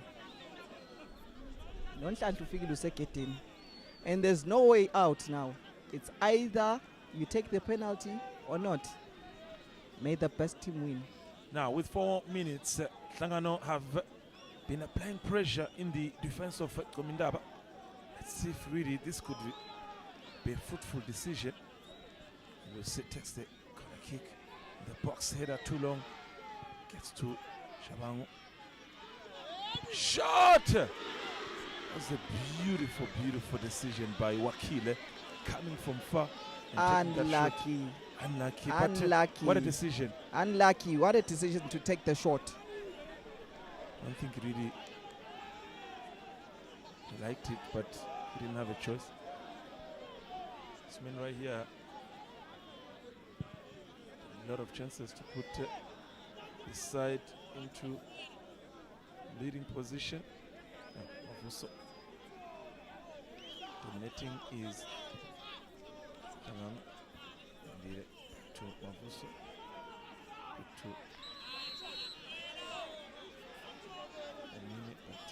S2: Nhlangano ufikile useketeni. And there's no way out now. It's either you take the penalty or not. May the best team win.
S1: Now, with 4 minutes, Nhlangano have been applying pressure in the defense of Qomintaba. Let's see if really this could be a fruitful decision. We'll see, takes the corner kick. The box header too long. Gets to Shabangu. Shot! That was a beautiful, beautiful decision by Wakile, coming from far. And taking that shot.
S2: Unlucky.
S1: Unlucky. But,
S2: Unlucky.
S1: what a decision.
S2: Unlucky. What a decision to take the shot.
S1: I don't think really he liked it, but he didn't have a choice. This man right here, a lot of chances to put his side into leading position. Mavuso dominating is Nhlangano. Indeed, to Mavuso. To Amini, but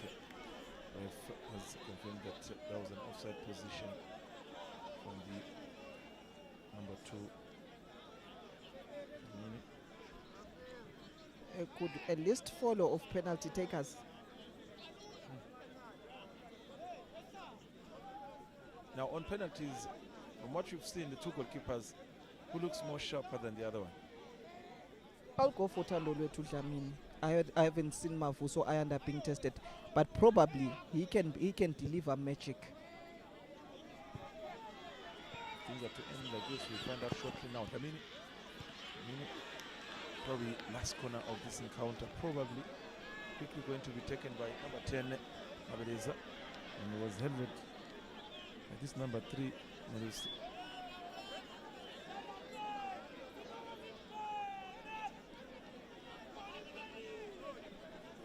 S1: ref has confirmed that that was an offside position from the number 2. Amini.
S2: Could a list follow of penalty takers?
S1: Now on penalties, from what you've seen, the 2 goalkeepers, who looks more sharper than the other one?
S2: I'll go for Thando Lwethu Dlamini. I haven't seen Mavuso Ayanda being tested, but probably he can deliver magic.
S1: Things are to end like this. We'll find out shortly now. Dlamini, probably last corner of this encounter, probably quickly going to be taken by number 10, Mabeleza, and he was helmet by this number 3, Malusi.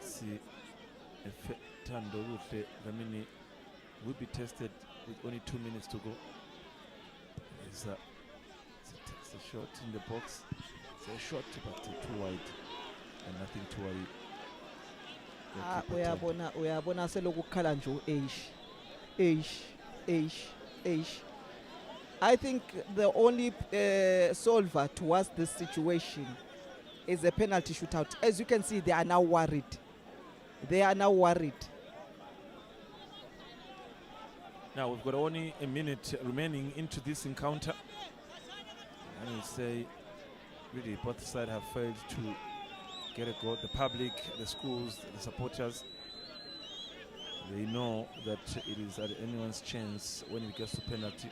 S1: See if Thando Dlamini will be tested with only 2 minutes to go. It's a shot in the box. It's a shot, but too wide, and nothing to worry.
S2: Uyabona selokhu kukhala nje age. I think the only solver towards this situation is a penalty shootout. As you can see, they are now worried.
S1: Now we've got only a minute remaining into this encounter, and we say really both sides have failed to get a goal. The public, the schools, the supporters, they know that it is at anyone's chance when it gets to penalty.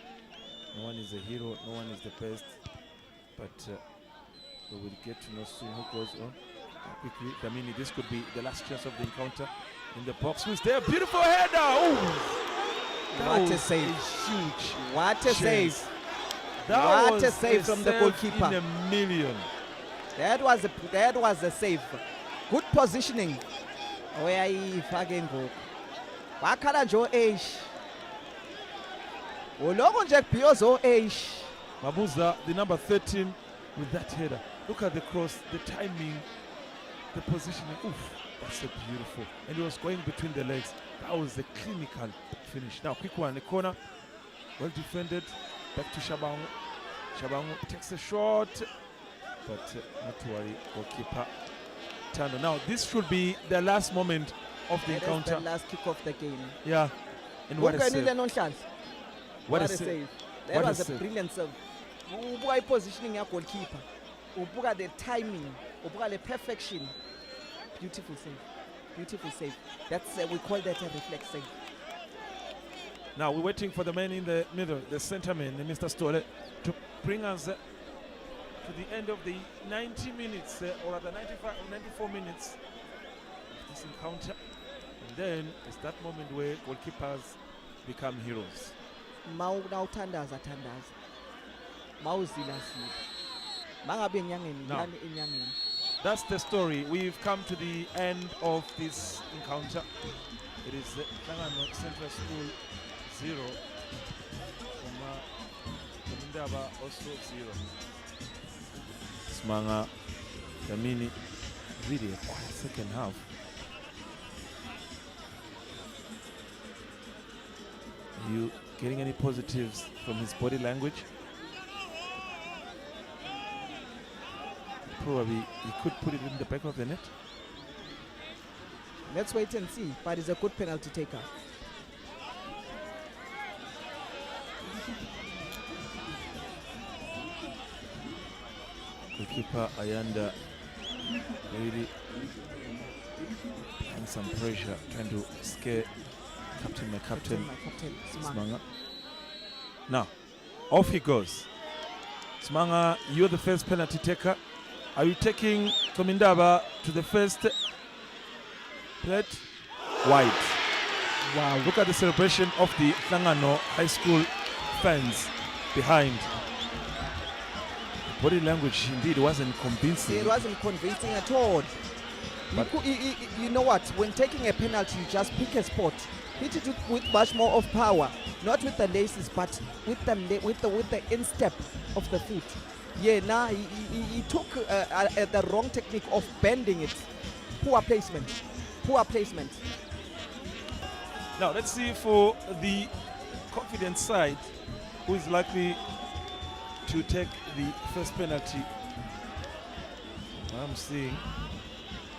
S1: No one is a hero, no one is the best, but we will get to know soon who goes on. Quickly, Dlamini, this could be the last chance of the encounter. In the box, who's there? Beautiful header! Ooh.
S2: What a save!
S1: Huge!
S2: What a save!
S1: What
S2: a save from the goalkeeper!
S1: In a million.
S2: That was a save. Good positioning. Where he fucking go? Wakhala nje o-H. Uloko nje kubhiyoza o-H.
S1: Mabuza, the number 13, with that header. Look at the cross, the timing, the positioning. Oof, that's so beautiful. And he was going between the legs. That was the clinical finish. Now, quick one, the corner, well defended. Back to Shabangu. Shabangu takes a shot, but not to worry, goalkeeper Thando. Now, this should be the last moment of the encounter.
S2: The last kick of the game.
S1: Yeah, and what a save.
S2: What a save. That was a brilliant save. Ubuka positioning ya goalkeeper. Ubuka the timing. Ubuka the perfection. Beautiful save. Beautiful save. That's we call that a reflex save.
S1: Now we're waiting for the man in the middle, the center man, Mr. Stole, to bring us to the end of the 90 minutes, or the 94 minutes of this encounter. And then it's that moment where goalkeepers become heroes.
S2: Now Thandaza. Now,
S1: that's the story. We've come to the end of this encounter. It is Nhlangano Central School 0, Qomintaba also 0. Smanga, Dlamini, really a quiet second half. Are you getting any positives from his body language? Probably he could put it in the back of the net.
S2: Let's wait and see, but he's a good penalty taker.
S1: Goalkeeper Ayanda really and some pressure, trying to scare my captain Smanga. Now, off he goes. Smanga, you're the first penalty taker. Are you taking Qomintaba to the first plate? Wide. Wow, look at the celebration of the Nhlangano High School fans behind. Body language indeed wasn't convincing.
S2: It wasn't convincing at all. But you know what? When taking a penalty, you just pick a spot. Hit it with much more of power, not with the laces, but with the instep of the foot. Yeah, now he took the wrong technique of bending it. Poor placement.
S1: Now let's see for the confident side who is likely to take the first penalty. What I'm seeing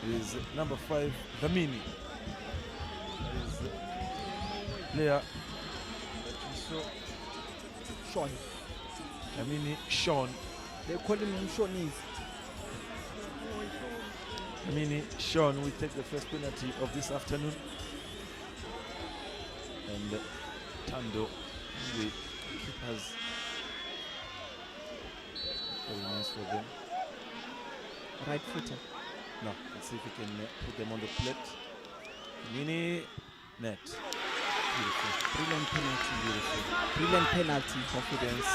S1: is number 5, Dlamini. That is the player that we saw.
S2: Sean.
S1: Dlamini, Sean.
S2: They call him Shonese.
S1: Mini Sean will take the first penalty of this afternoon. And Tando, the keepers, very nice for them.
S2: Right footer.
S1: Now, let's see if we can put them on the plate. Mini net. Beautiful.
S2: Brilliant penalty.
S1: Beautiful.
S2: Brilliant penalty.
S1: Confidence.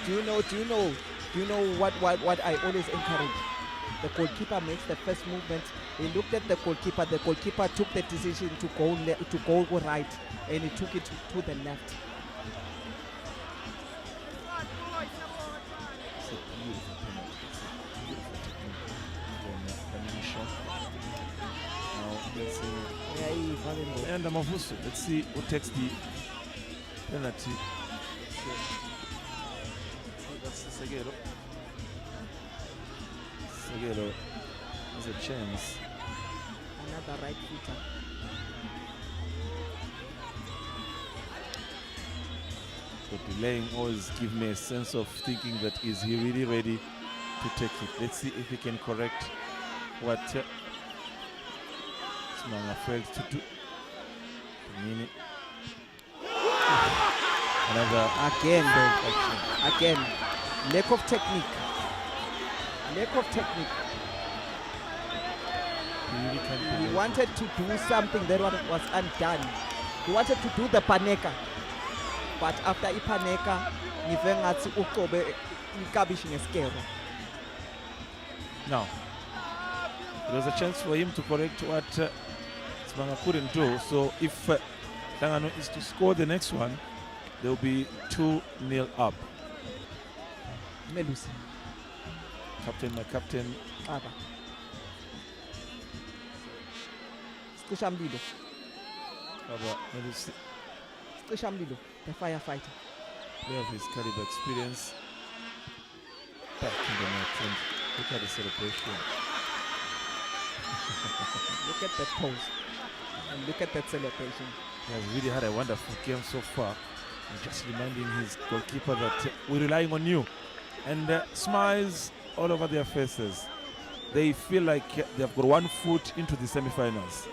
S2: Do you know what I always encourage? The goalkeeper makes the first movement. He looked at the goalkeeper. The goalkeeper took the decision to go right, and he took it to the left.
S1: It's a beautiful penalty. It's a beautiful technique from Sean. Now let's see. And Mavuso. Let's see who takes the penalty. That's Segero. Segero has a chance.
S2: Another right footer.
S1: So delaying always give me a sense of thinking that is he really ready to take it. Let's see if he can correct what Smanga failed to do. Another
S2: Again,
S1: action.
S2: lack of technique. Lack of technique.
S1: He really can't
S2: He
S1: believe
S2: wanted to do something that was undone. He wanted to do the paneka, but after ipaneka, ngive ngathi uqobe ikabishi ngeskero.
S1: Now, there was a chance for him to correct what Smanga couldn't do. So if Nhlangano is to score the next one, they'll be 2-0 up.
S2: Melusi,
S1: My captain.
S2: Aba. Cisha mlilo, cisha mlilo, the firefighter.
S1: They have his caliber experience. Back in the net, and look at the celebration.
S2: Look at that pose and look at that celebration.
S1: He has really had a wonderful game so far. And just reminding his goalkeeper that we're relying on you. And smiles all over their faces. They feel like they've got one foot into the semi-finals.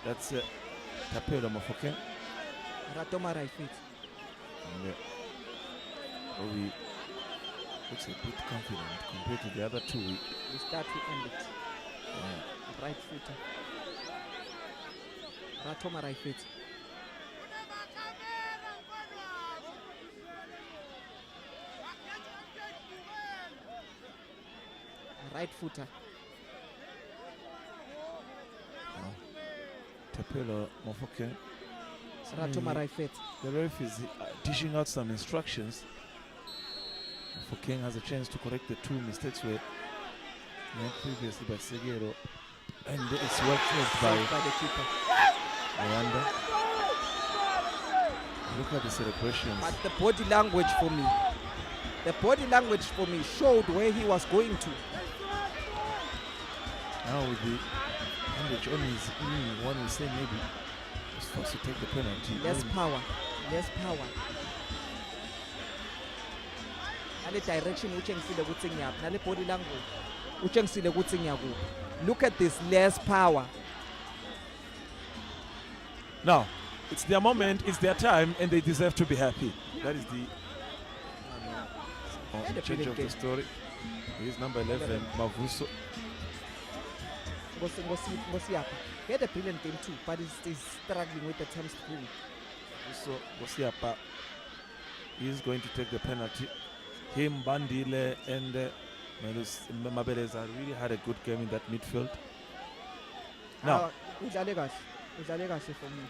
S1: That's Tapelo Mofoke.
S2: Ratoma right feet.
S1: And Owi looks a bit confident compared to the other two.
S2: We start to end it.
S1: Yeah.
S2: Right footer. Ratoma right feet. Right footer.
S1: Tapelo Mofoke.
S2: Ratoma right feet.
S1: The ref is dishing out some instructions. Mofoke has a chance to correct the two mistakes were made previously by Segero. And it's well closed
S2: By the keeper.
S1: Ayanda. Look at the celebrations.
S2: But the body language for me showed where he was going to.
S1: Now with the bandage on his knee, one will say maybe he's forced to take the penalty.
S2: Less power. Nale direction utshengisile ukuthi ngiyaphi, nale body language utshengisile ukuthi ngiyakuphi. Look at this, less power.
S1: Now, it's their moment, it's their time, and they deserve to be happy. That is the change of the story. Here's number 11, Mavuso.
S2: Ngosiyapha. He had a brilliant game too, but he's struggling with the times through.
S1: So Gosiapa is going to take the penalty. Him, Bandile, and Mabeleza really had a good game in that midfield. Now,
S2: Udlale kahle for me.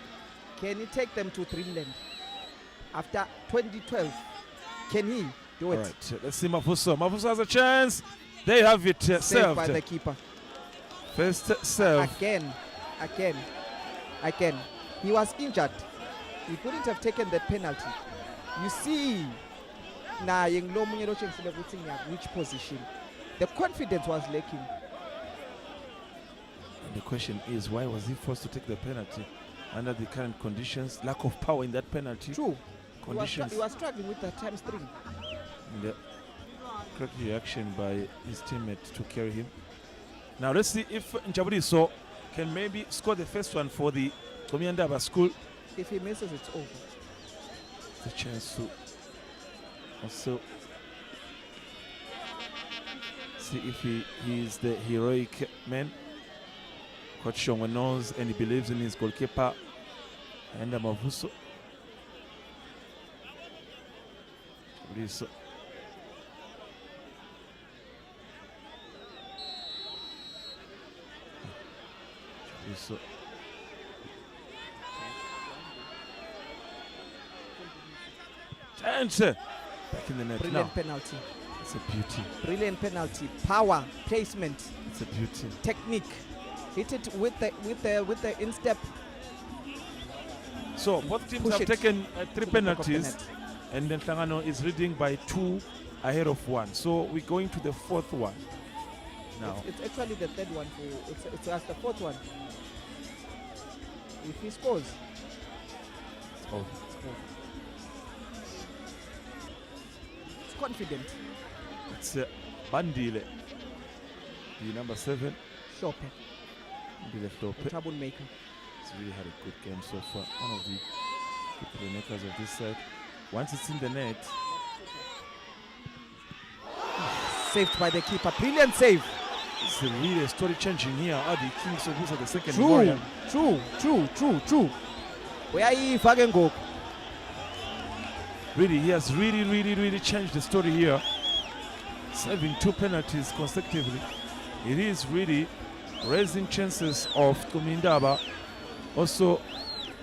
S2: Can he take them to Dreamland after 2012? Can he do it?
S1: all right, let's see Mavuso. Mavuso has a chance. They have it
S2: Saved by
S1: served.
S2: the keeper.
S1: First serve.
S2: Again. He was injured. He couldn't have taken that penalty. You see, which position? The confidence was lacking.
S1: And the question is, why was he forced to take the penalty under the current conditions? Lack of power in that penalty.
S2: True.
S1: Conditions.
S2: He was struggling with the times 3.
S1: And, correct reaction by his teammate to carry him. Now let's see if Njabuliso can maybe score the first one for the Qomintaba school.
S2: If he misses, it's over.
S1: The chance to also see if he is the heroic man. Coach Shongwe knows and he believes in his goalkeeper and Mavuso. Njabuliso. So chance back in the net.
S2: Brilliant
S1: Now
S2: penalty.
S1: it's a beauty.
S2: Brilliant penalty. Power, placement,
S1: It's a beauty.
S2: technique. Hit it with the instep.
S1: So both teams
S2: Push
S1: have
S2: it
S1: taken
S2: to the
S1: 3
S2: back of the
S1: penalties,
S2: net.
S1: and then Nhlangano is leading by 2 ahead of 1. So we're going to the 4th one now.
S2: It's actually the third one. It's as the fourth one. If he scores,
S1: Oh,
S2: it's confident.
S1: it's Bandile, the number 7.
S2: Shope,
S1: Bandile Flope.
S2: the troublemaker.
S1: He's really had a good game so far. One of the good playmakers of this side. Once it's in the net,
S2: Saved by the keeper. Brilliant save.
S1: it's really a story changing here. Adi Kings of who's at the second
S2: True,
S1: Warrior.
S2: true. Where are you, Fagengo?
S1: Really, he has really changed the story here. Serving 2 penalties consecutively. It is really raising chances of Qomintaba. Also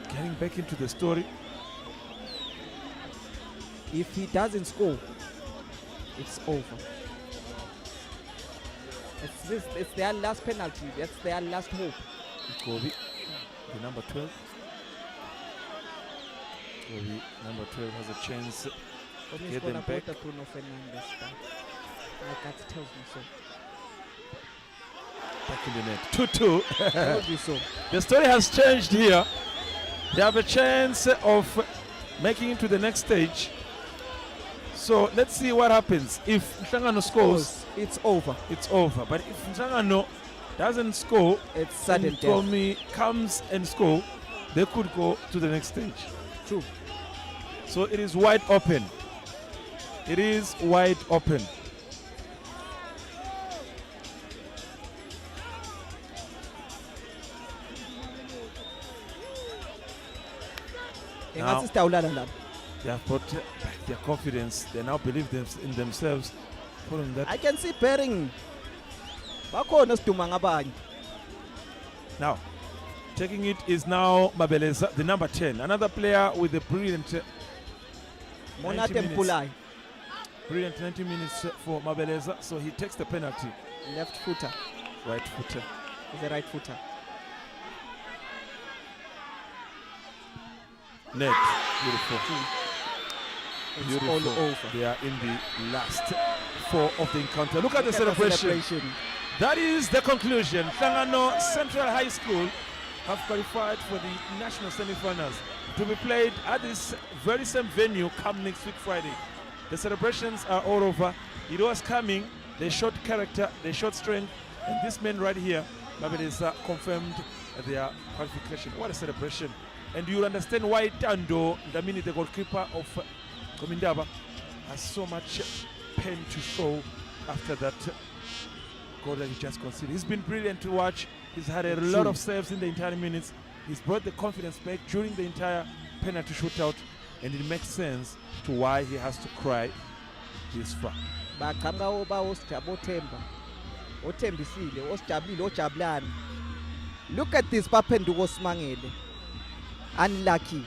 S1: getting back into the story.
S2: If he doesn't score, it's over. It's their last penalty. That's their last hope.
S1: Kobe, the number 12. Kobe, number 12 has a chance. Get them back.
S2: Bruno Fernandes. My gut tells me so.
S1: Back in the net. 2-2.
S2: Told you so.
S1: The story has changed here. They have a chance of making it to the next stage. So let's see what happens. If Nhlangano scores,
S2: It's over.
S1: it's over. But if Nhlangano doesn't score,
S2: It's sudden
S1: and
S2: death.
S1: Komi comes and score, they could go to the next stage.
S2: True.
S1: So it is wide open. It is wide open. Now-
S2: Engathi sitawulala lapha.
S1: They have brought back their confidence. They now believe in themselves. Following that,
S2: I can see pairing. Bakhona siduma ngabanye.
S1: now taking it is now Mabeleza, the number 10. Another player with a brilliant
S2: Monate
S1: 90 minutes.
S2: Mpulai.
S1: Brilliant 90 minutes for Mabeleza. So he takes the penalty.
S2: Left footer.
S1: Right footer.
S2: He's a right footer.
S1: Net. Beautiful.
S2: It's
S1: Beautiful.
S2: all over.
S1: They are in the last 4 of the encounter. Look at the
S2: Look at
S1: celebration. That is the conclusion. Nhlangano Central High School have qualified for the national semi-finals to be played at this very same venue come next week Friday. The celebrations are all over. It was coming. They showed character, they showed strength, and this man right here, Mabeleza, confirmed their qualification. What a celebration. And you'll understand why Tando, the goalkeeper of Qomintaba, has so much pain to show after that goal that he just conceded. He's been brilliant to watch. He's had a lot of saves in the entire minutes. He's brought the confidence back during the entire penalty shootout, and it makes sense to why he has to cry this far.
S2: Bakhanga oba osijabo Themba. Othembisile, osijabulile, ojabulani. Look at this baphenduka osimangele. Unlucky.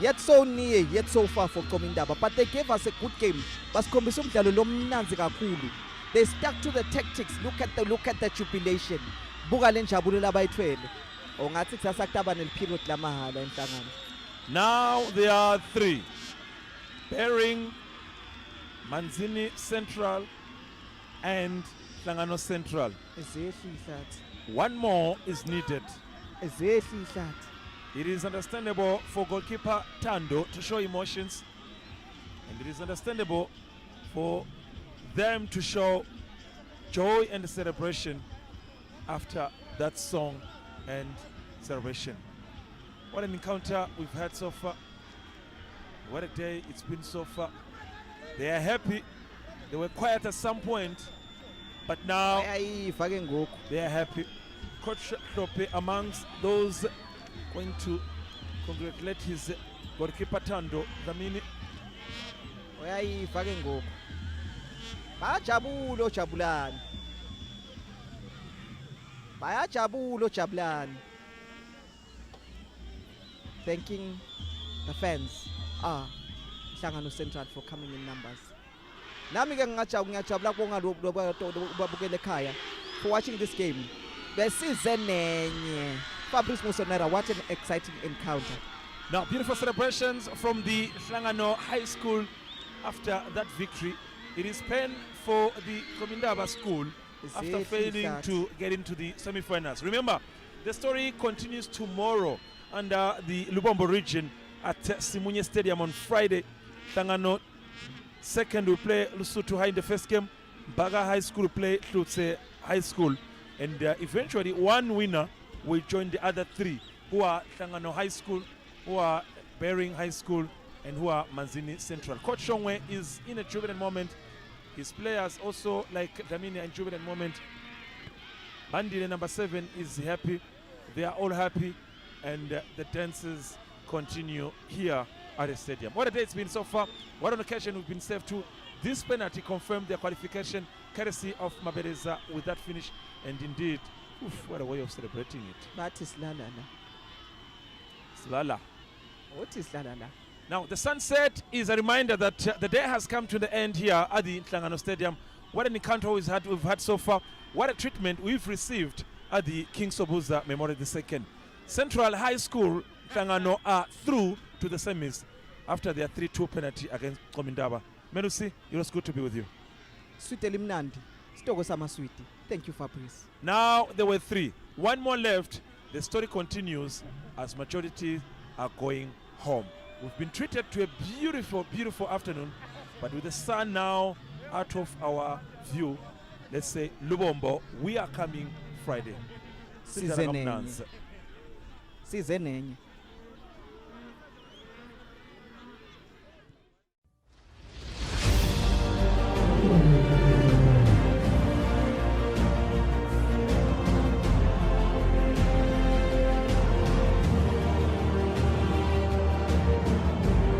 S2: Yet so near, yet so far for Qomintaba. But they gave us a good game. Basikhombisa umdlalo lomnanzi kakhulu. They stuck to the tactics. Look at the jubilation. Buka le njabulo labayithwele. Ongathi kusasa kutaba neliperiod lamahala Nhlangano.
S1: Now there are 3. Pairing Manzini Central and Nhlangano Central. One more is needed. It is understandable for goalkeeper Tando to show emotions, and it is understandable for them to show joy and celebration after that song and celebration. What an encounter we've had so far. What a day it's been so far. They are happy. They were quiet at some point, but now they are happy. Coach Lope amongst those going to congratulate his goalkeeper Tando Dlamini.
S2: Thanking the fans, Nhlangano Central, for coming in numbers. Nami ke ngiyajabula kubabukela ekhaya for watching this game. Besize nenye. Fabrice Musonera, what an exciting encounter.
S1: Now, beautiful celebrations from the Nhlangano High School after that victory. It is pain for the Qomintaba school after failing to get into the semi-finals. Remember, the story continues tomorrow under the Lubombo region at Simunye Stadium on Friday. Nhlangano second will play Lesotho High in the first game. Baga High School will play Hlutse High School. And eventually one winner will join the other three, who are Nhlangano High School, who are Bering High School, and who are Manzini Central. Coach Shongwe is in a jubilant moment. His players also, like Dlamini, in jubilant moment. Bandile number 7 is happy. They are all happy. And the dances continue here at the stadium. What a day it's been so far. What an occasion we've been served to. This penalty confirmed their qualification, courtesy of Mabereza with that finish. And indeed, what a way of celebrating it.
S2: That is Lalala.
S1: Lala.
S2: What is Lalala?
S1: Now, the sunset is a reminder that the day has come to the end here at the Nhlangano Stadium. What an encounter we've had so far. What a treatment we've received at the King Sobuza Memorial II. Central High School, Nhlangano are through to the semis after their 3-2 penalty against Qomintaba. Melusi, it was good to be with you.
S2: Sweet Elimnandi. Stogo Sama Sweetie. Thank you, Fabrice.
S1: Now there were 3. One more left. The story continues as majority are going home. We've been treated to a beautiful, beautiful afternoon, but with the sun now out of our view, let's say Lubombo, we are coming Friday.
S2: Season